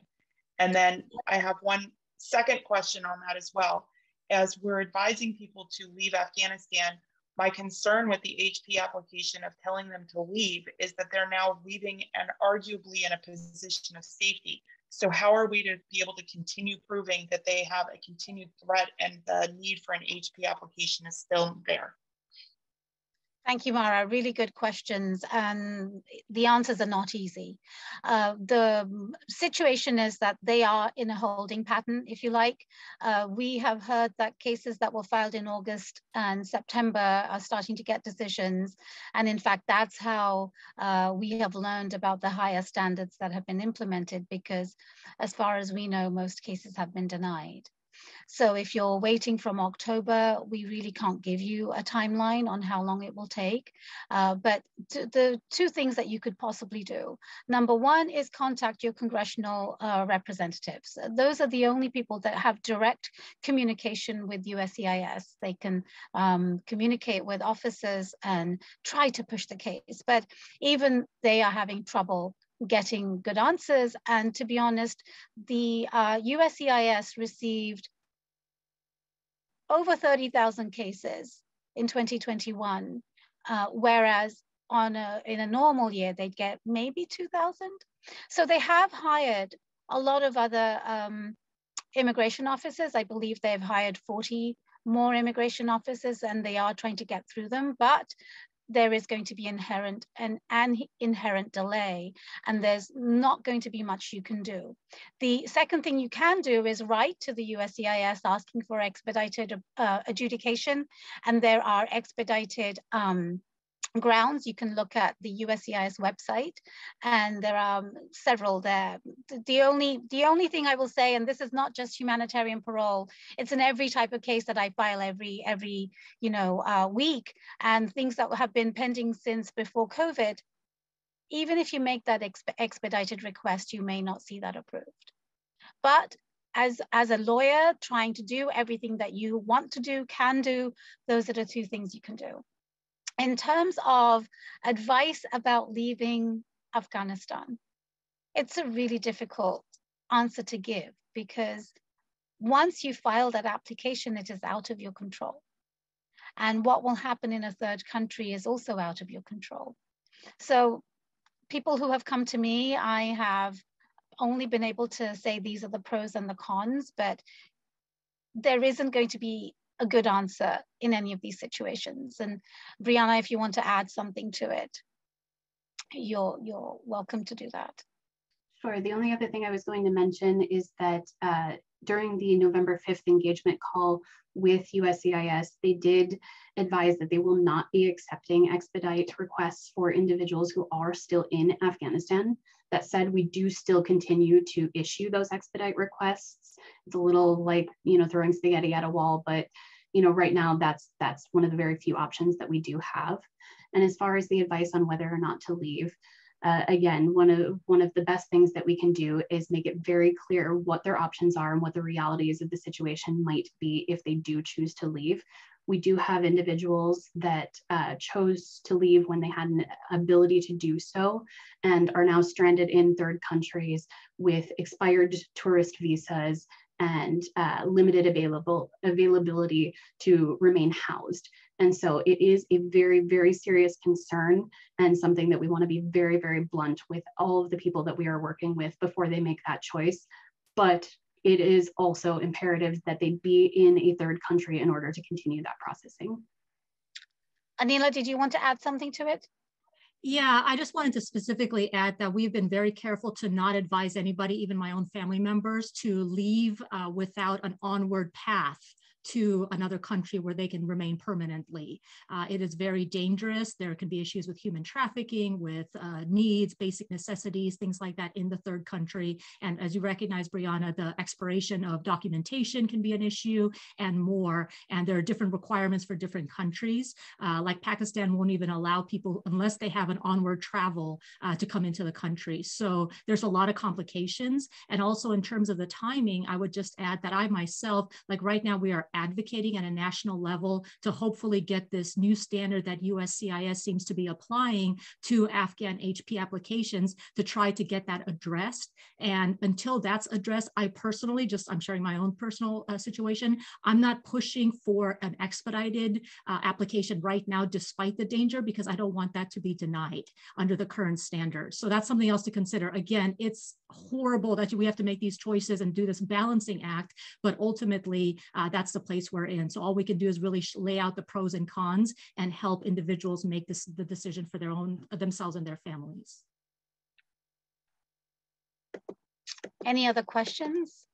And then I have one second question on that as well. As we're advising people to leave Afghanistan, my concern with the HP application of telling them to leave is that they're now leaving and arguably in a position of safety. So how are we to be able to continue proving that they have a continued threat and the need for an HP application is still there? Thank you, Mara. Really good questions. And the answers are not easy. The situation is that they are in a holding pattern, if you like. We have heard that cases that were filed in August and September are starting to get decisions. And in fact, that's how we have learned about the higher standards that have been implemented, because as far as we know, most cases have been denied. So if you're waiting from October, we really can't give you a timeline on how long it will take. But the two things that you could possibly do. Number one is contact your congressional representatives. Those are the only people that have direct communication with USCIS. They can communicate with officers and try to push the case, but even they are having trouble getting good answers. And to be honest, the USCIS received over 30,000 cases in 2021, whereas in a normal year, they'd get maybe 2,000. So they have hired a lot of other immigration officers. I believe they've hired 40 more immigration officers, and they are trying to get through them, but there is going to be an inherent delay, and there's not going to be much you can do. The second thing you can do is write to the USCIS asking for expedited adjudication, and there are expedited grounds. You can look at the USCIS website, and there are several there. The only thing I will say, and this is not just humanitarian parole, it's in every type of case that I file every week, and things that have been pending since before COVID. Even if you make that expedited request, you may not see that approved. But as a lawyer trying to do everything that you want to do, can do, those are the two things you can do. In terms of advice about leaving Afghanistan, it's a really difficult answer to give, because once you file that application, it is out of your control. And what will happen in a third country is also out of your control. So people who have come to me, I have only been able to say these are the pros and the cons, but there isn't going to be a good answer in any of these situations. And Brianna, if you want to add something to it, you're welcome to do that. Sure. The only other thing I was going to mention is that during the November 5th engagement call with USCIS, they did advise that they will not be accepting expedite requests for individuals who are still in Afghanistan. That said, we do still continue to issue those expedite requests. It's a little like, throwing spaghetti at a wall, but right now that's one of the very few options that we do have. And as far as the advice on whether or not to leave, again, one of the best things that we can do is make it very clear what their options are and what the realities of the situation might be if they do choose to leave. We do have individuals that chose to leave when they had an ability to do so and are now stranded in third countries with expired tourist visas and limited availability to remain housed. And so it is a very, very serious concern and something that we want to be very, very blunt with all of the people that we are working with before they make that choice. But it is also imperative that they be in a third country in order to continue that processing. Aneelah, did you want to add something to it? Yeah, I just wanted to specifically add that we've been very careful to not advise anybody, even my own family members, to leave without an onward path to another country where they can remain permanently. It is very dangerous. There can be issues with human trafficking, with needs, basic necessities, things like that in the third country. And as you recognize, Brianna, the expiration of documentation can be an issue and more. And there are different requirements for different countries. Like Pakistan won't even allow people, unless they have an onward travel, to come into the country. So there's a lot of complications. And also in terms of the timing, I would just add that I myself, like right now we are advocating at a national level to hopefully get this new standard that USCIS seems to be applying to Afghan HP applications to try to get that addressed. And until that's addressed, I personally, I'm sharing my own personal situation, I'm not pushing for an expedited application right now, despite the danger, because I don't want that to be denied under the current standards. So that's something else to consider. Again, it's horrible that we have to make these choices and do this balancing act, but ultimately that's the place we're in. So all we can do is really lay out the pros and cons and help individuals make the decision for themselves and their families. Any other questions?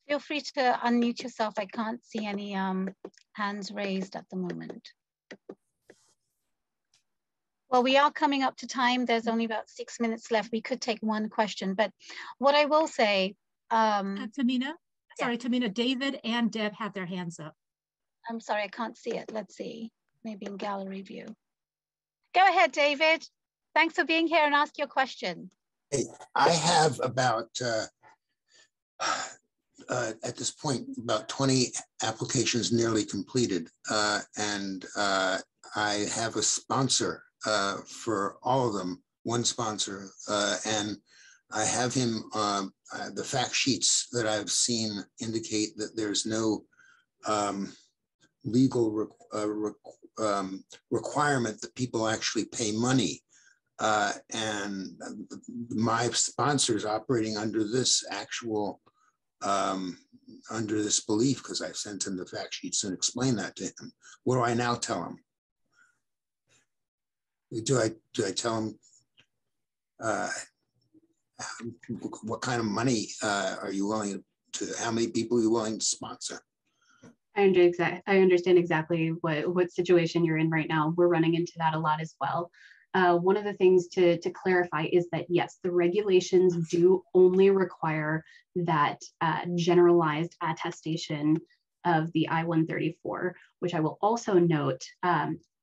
Feel free to unmute yourself. I can't see any hands raised at the moment. Well, we are coming up to time. There's only about 6 minutes left. We could take one question, but what I will say, Tamina, sorry, Tamina, David and Deb have their hands up. I'm sorry, I can't see it. Let's see, maybe in gallery view. Go ahead, David. Thanks for being here and ask your question. Hey, I have about, at this point, about 20 applications nearly completed. And I have a sponsor for all of them, one sponsor. And I have him, the fact sheets that I've seen indicate that there's no legal requirement that people actually pay money. And my sponsor is operating under this actual, under this belief, because I've sent him the fact sheets and explained that to him. What do I now tell him? Do I tell him what kind of money are you willing to, how many people are you willing to sponsor? I understand exactly what situation you're in right now. We're running into that a lot as well. One of the things to clarify is that, yes, the regulations do only require that generalized attestation of the I-134, which I will also note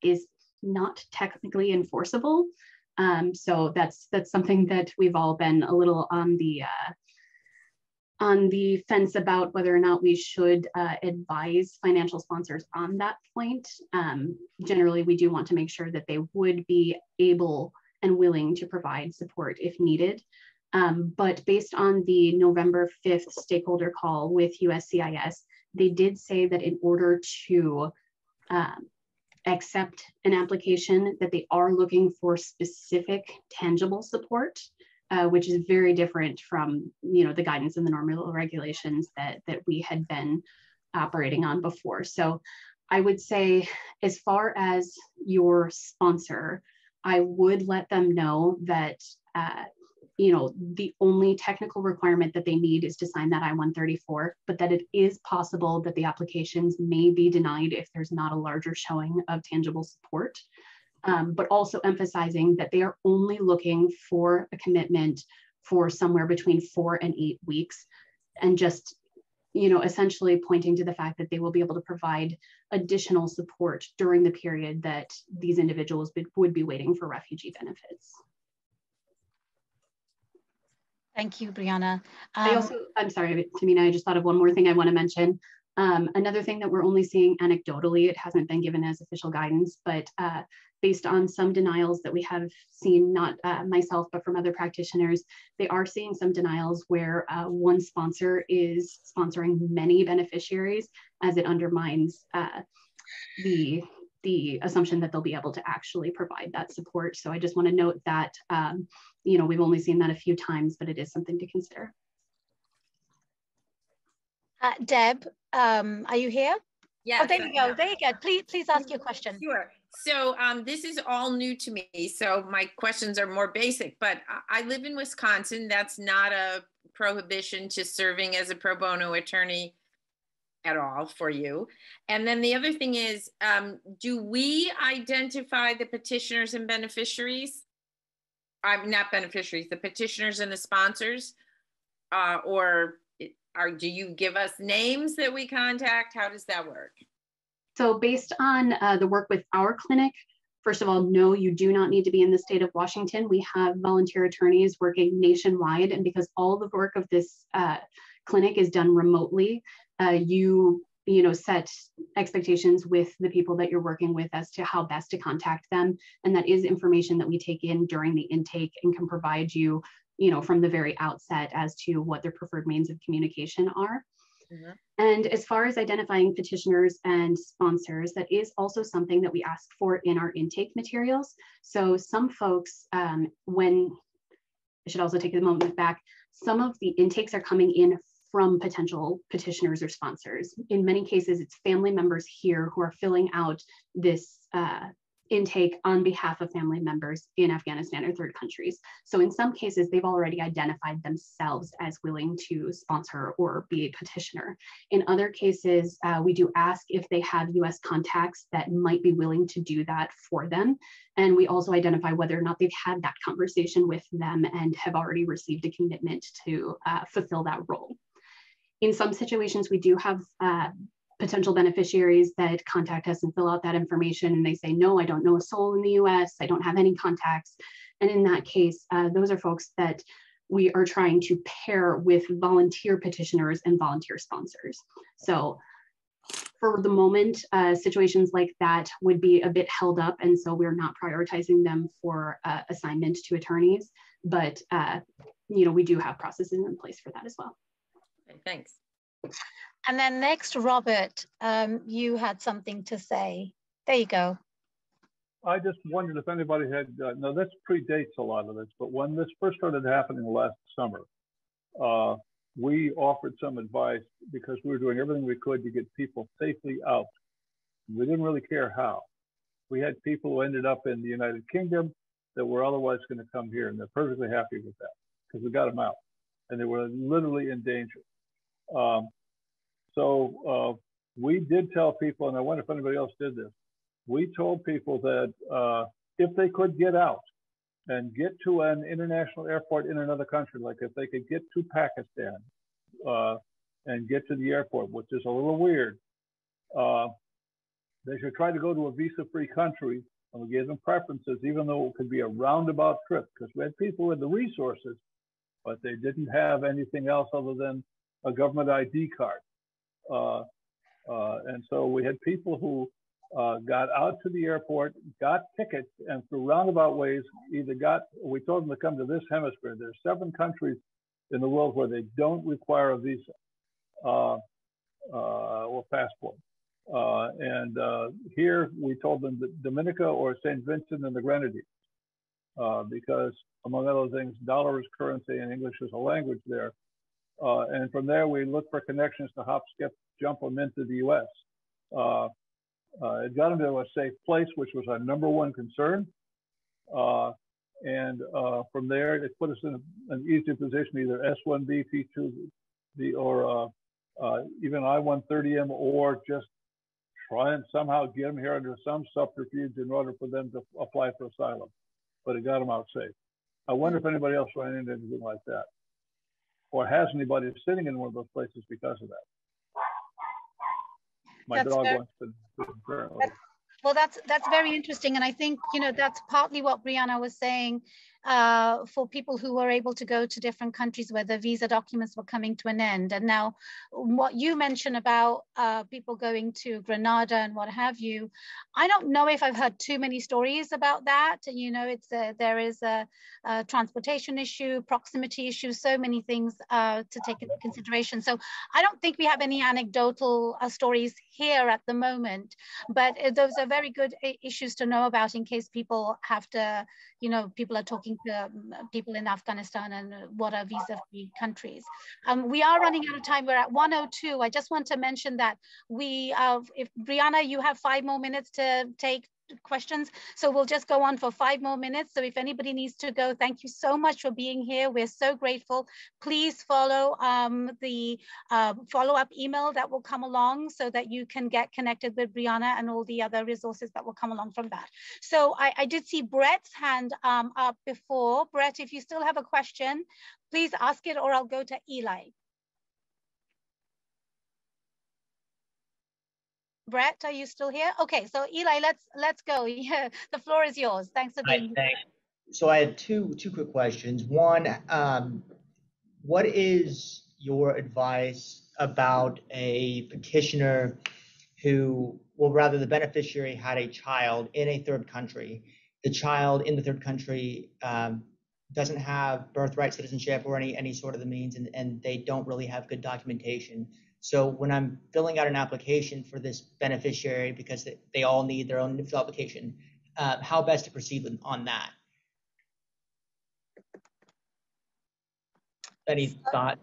is not technically enforceable. So that's something that we've all been a little on the fence about whether or not we should advise financial sponsors on that point. Generally, we do want to make sure that they would be able and willing to provide support if needed. But based on the November 5th stakeholder call with USCIS, they did say that in order to accept an application, that they are looking for specific tangible support. Which is very different from, the guidance and the normal regulations that we had been operating on before. So I would say, as far as your sponsor, I would let them know that, the only technical requirement that they need is to sign that I-134, but that it is possible that the applications may be denied if there's not a larger showing of tangible support. But also emphasizing that they are only looking for a commitment for somewhere between 4 and 8 weeks, and just, essentially pointing to the fact that they will be able to provide additional support during the period that these individuals would be waiting for refugee benefits. Thank you, Brianna. I'm sorry, Tamina, I just thought of one more thing I want to mention. Another thing that we're only seeing anecdotally, it hasn't been given as official guidance, but based on some denials that we have seen, not myself, but from other practitioners, they are seeing some denials where one sponsor is sponsoring many beneficiaries, as it undermines the assumption that they'll be able to actually provide that support. So I just want to note that, we've only seen that a few times, but it is something to consider. Deb, are you here? Yeah. Oh, there you go. There you go. Please ask your question. Sure. So this is all new to me. So my questions are more basic, but I live in Wisconsin. That's not a prohibition to serving as a pro bono attorney at all for you. And then the other thing is, do we identify the petitioners and beneficiaries? Not beneficiaries, the petitioners and the sponsors, do you give us names that we contact? How does that work? So based on the work with our clinic, first of all, no, you do not need to be in the state of Washington. We have volunteer attorneys working nationwide, and because all the work of this clinic is done remotely, you set expectations with the people that you're working with as to how best to contact them. And that is information that we take in during the intake and can provide you, from the very outset as to what their preferred means of communication are. Mm-hmm. And as far as identifying petitioners and sponsors, that is also something that we ask for in our intake materials. So some folks, I should also take a moment back, some of the intakes are coming in from potential petitioners or sponsors. In many cases, it's family members here who are filling out this intake on behalf of family members in Afghanistan or third countries. So in some cases, they've already identified themselves as willing to sponsor or be a petitioner. In other cases, we do ask if they have US contacts that might be willing to do that for them. And we also identify whether or not they've had that conversation with them and have already received a commitment to fulfill that role. In some situations, we do have potential beneficiaries that contact us and fill out that information, and they say, no, I don't know a soul in the US, I don't have any contacts. And in that case, those are folks that we are trying to pair with volunteer petitioners and volunteer sponsors. So for the moment, situations like that would be a bit held up, and so we're not prioritizing them for assignment to attorneys, but we do have processes in place for that as well. Okay, thanks. And then next, Robert, you had something to say. There you go. I just wondered if anybody had, now this predates a lot of this, but when this first started happening last summer, we offered some advice because we were doing everything we could to get people safely out. We didn't really care how. We had people who ended up in the United Kingdom that were otherwise going to come here, and they're perfectly happy with that because we got them out, and they were literally in danger. So we did tell people, and I wonder if anybody else did this, we told people that if they could get out and get to an international airport in another country, like if they could get to Pakistan and get to the airport, which is a little weird, they should try to go to a visa-free country, and we gave them preferences, even though it could be a roundabout trip, because we had people with the resources, but they didn't have anything else other than a government ID card. And so we had people who got out to the airport, got tickets, and through roundabout ways, we told them to come to this hemisphere. There's 7 countries in the world where they don't require a visa or passport. Here we told them that Dominica or St. Vincent and the Grenadines, because among other things, dollar is currency and English is a language there. And from there, we look for connections to hop, skip, jump them into the US. It got them to a safe place, which was our #1 concern. And from there, it put us in an easy position, either S1B, P2B, or even I-130M, or just try and somehow get them here under some subterfuge in order for them to apply for asylum. But it got them out safe. I wonder if anybody else ran into anything like that, or has anybody sitting in one of those places because of that. My dog wants to apparently. Well, that's very interesting, and I think that's partly what Brianna was saying. For people who were able to go to different countries where the visa documents were coming to an end, and now what you mentioned about people going to Grenada and what have you, I don't know if I've heard too many stories about that. There is a transportation issue, proximity issue, so many things to take into consideration. So I don't think we have any anecdotal stories here at the moment, but those are very good issues to know about in case people have to, people are talking to people in Afghanistan and what are visa-free countries. We are running out of time. We're at 1:02. I just want to mention that if Brianna, you have 5 more minutes to take questions, so we'll just go on for 5 more minutes. So if anybody needs to go, thank you so much for being here. We're so grateful. Please follow the follow-up email that will come along so that you can get connected with Brianna and all the other resources that will come along from that. So I did see Brett's hand up before. Brett, if you still have a question, please ask it, or I'll go to Eli. Brett, are you still here? Okay, so Eli, let's go. Yeah, the floor is yours. Thanks for being here. So I had two quick questions. One, what is your advice about a petitioner who, well, rather the beneficiary had a child in a third country. The child in the third country doesn't have birthright citizenship or any sort of the means, and they don't really have good documentation. So when I'm filling out an application for this beneficiary, because they all need their own individual application, how best to proceed on that? Any thought?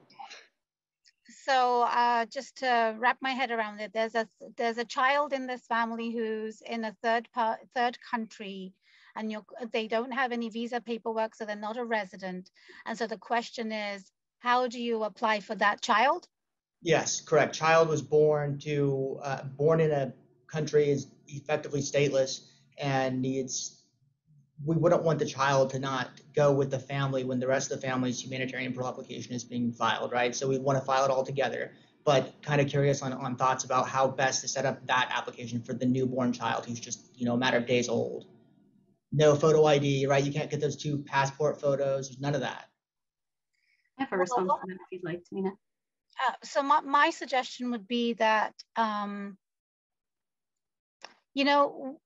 So just to wrap my head around it, there's a child in this family who's in a third country, and they don't have any visa paperwork, so they're not a resident. And so the question is, how do you apply for that child? Yes, correct. Child was born in a country, is effectively stateless, and we wouldn't want the child to not go with the family when the rest of the family's humanitarian parole application is being filed, right? So we want to file it all together, but kind of curious on thoughts about how best to set up that application for the newborn child who's just, a matter of days old. No photo ID, right? You can't get those 2 passport photos. There's none of that. I have a response to that if you'd like, Tamina. So my suggestion would be that,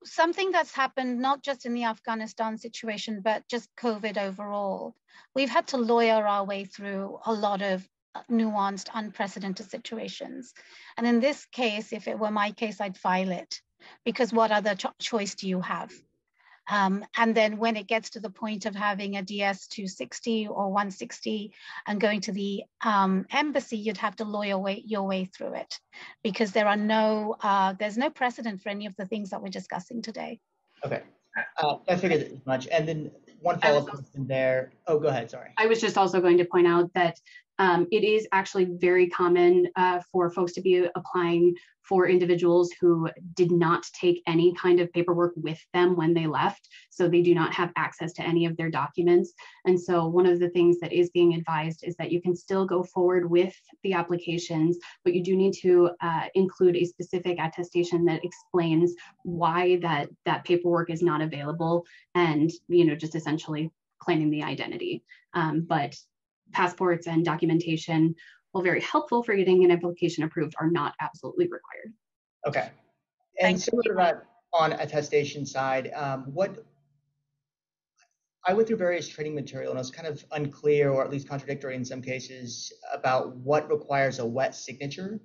something that's happened not just in the Afghanistan situation, but just COVID overall. We've had to lawyer our way through a lot of nuanced, unprecedented situations. And in this case, if it were my case, I'd file it, because what other choice do you have? And then when it gets to the point of having a DS 260 or 160 and going to the embassy, you'd have to lawyer your way through it, because there's no precedent for any of the things that we're discussing today. Okay, I figured as much. And then one follow-up question there. Oh, go ahead, sorry. I was just also going to point out that it is actually very common for folks to be applying for individuals who did not take any kind of paperwork with them when they left. So they do not have access to any of their documents. And so one of the things that is being advised is that you can still go forward with the applications, but you do need to include a specific attestation that explains why that paperwork is not available, and just essentially claiming the identity. But passports and documentation, while very helpful for getting an application approved, are not absolutely required. Okay. And similar to that on attestation side, I went through various training material and it was kind of unclear, or at least contradictory in some cases, about what requires a wet signature.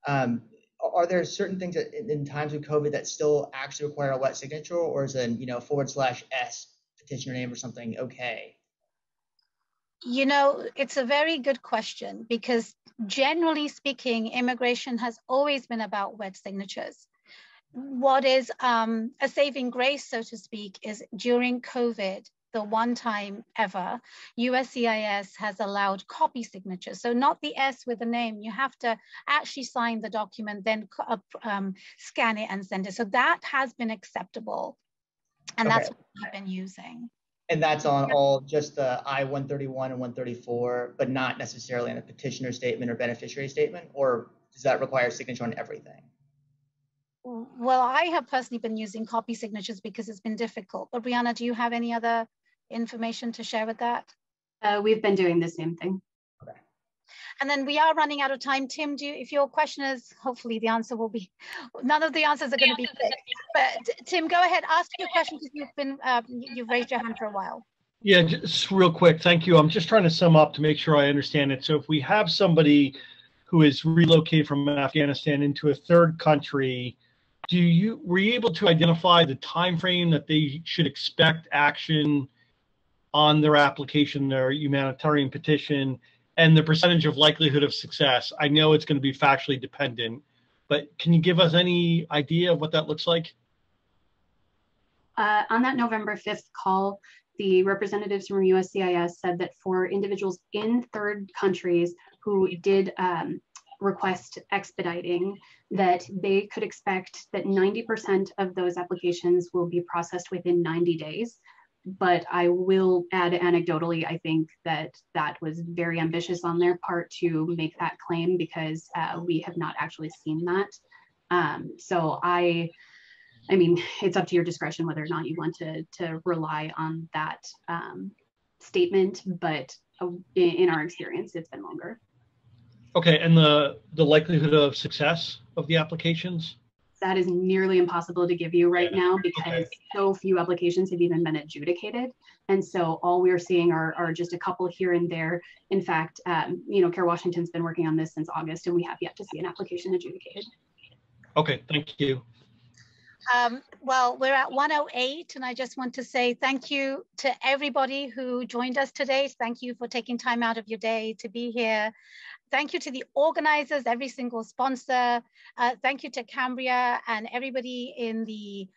Are there certain things that in times of COVID that still actually require a wet signature, or is a /S petitioner name or something okay? It's a very good question, because generally speaking, immigration has always been about wet signatures. What is a saving grace, so to speak, is during COVID, the one time ever, USCIS has allowed copy signatures. So not the S with the name, you have to actually sign the document, then scan it and send it. So that has been acceptable. And that's what we've been using. And that's on all just the I-131 and 134, but not necessarily in a petitioner statement or beneficiary statement? Or does that require signature on everything? Well, I have personally been using copy signatures because it's been difficult. But Brianna, do you have any other information to share with that? We've been doing the same thing. Okay. And then we are running out of time. Tim, if your question is, hopefully the answer will be, none of the answers are going to be quick. But Tim, go ahead, ask your question, because you've raised your hand for a while. Yeah, just real quick, thank you. I'm just trying to sum up to make sure I understand it. So if we have somebody who is relocated from Afghanistan into a third country, were you able to identify the time frame that they should expect action on their application, their humanitarian petition, and the percentage of likelihood of success? I know it's going to be factually dependent, but can you give us any idea of what that looks like? On that November 5th call, the representatives from USCIS said that for individuals in third countries who did request expediting, that they could expect that 90% of those applications will be processed within 90 days. But I will add anecdotally, I think that was very ambitious on their part to make that claim, because we have not actually seen that. So I mean, it's up to your discretion whether or not you want to rely on that statement, but in our experience, it's been longer. Okay, and the likelihood of success of the applications? That is nearly impossible to give you right now, because so few applications have even been adjudicated. And so all we're seeing are just a couple here and there. In fact, CAIR Washington's been working on this since August, and we have yet to see an application adjudicated. Okay, thank you. Well, we're at 1:08, and I just want to say thank you to everybody who joined us today. Thank you for taking time out of your day to be here. Thank you to the organizers, every single sponsor. Thank you to Cambria and everybody in the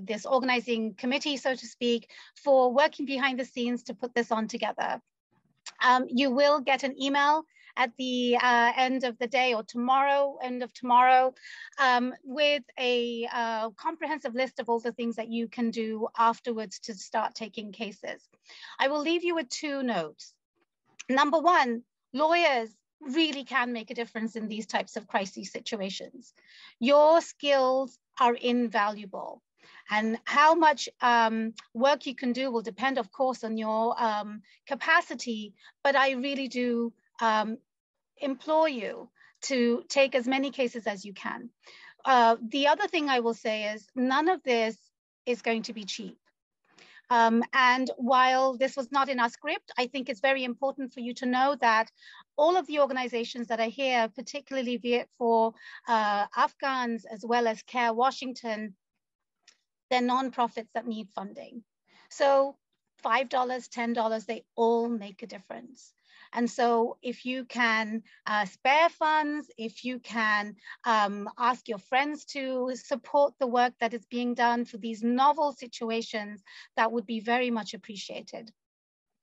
this organizing committee, so to speak, for working behind the scenes to put this on together. You will get an email at the end of the day or end of tomorrow, with a comprehensive list of all the things that you can do afterwards to start taking cases. I will leave you with 2 notes. Number 1, lawyers really can make a difference in these types of crisis situations. Your skills are invaluable. And how much work you can do will depend, of course, on your capacity, but I really do implore you to take as many cases as you can. The other thing I will say is none of this is going to be cheap. And while this was not in our script, I think it's very important for you to know that all of the organizations that are here, particularly Viet for Afghans, as well as CAIR Washington, they're nonprofits that need funding. So $5, $10, they all make a difference. And so if you can spare funds, if you can ask your friends to support the work that is being done for these novel situations, that would be very much appreciated.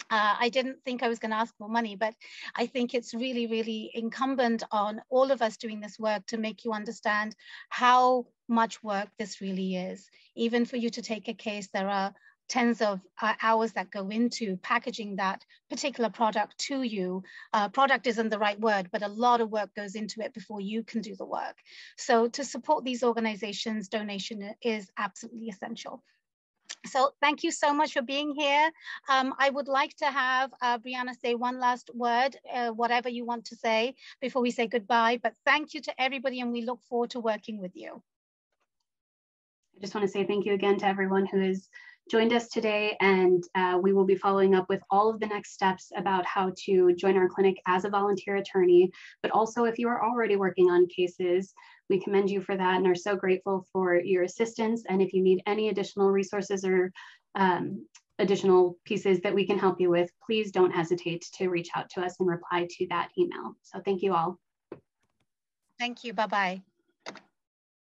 I didn't think I was going to ask for money, but I think it's really, really incumbent on all of us doing this work to make you understand how much work this really is. Even for you to take a case, there are tens of hours that go into packaging that particular product to you. Product isn't the right word, but a lot of work goes into it before you can do the work. So to support these organizations, donation is absolutely essential. So thank you so much for being here. I would like to have Brianna say one last word, whatever you want to say before we say goodbye, but thank you to everybody and we look forward to working with you. I just want to say thank you again to everyone who has joined us today, and we will be following up with all of the next steps about how to join our clinic as a volunteer attorney. But also, if you are already working on cases, we commend you for that and are so grateful for your assistance. And if you need any additional resources or additional pieces that we can help you with, please don't hesitate to reach out to us and reply to that email. So thank you all. Thank you. Bye-bye.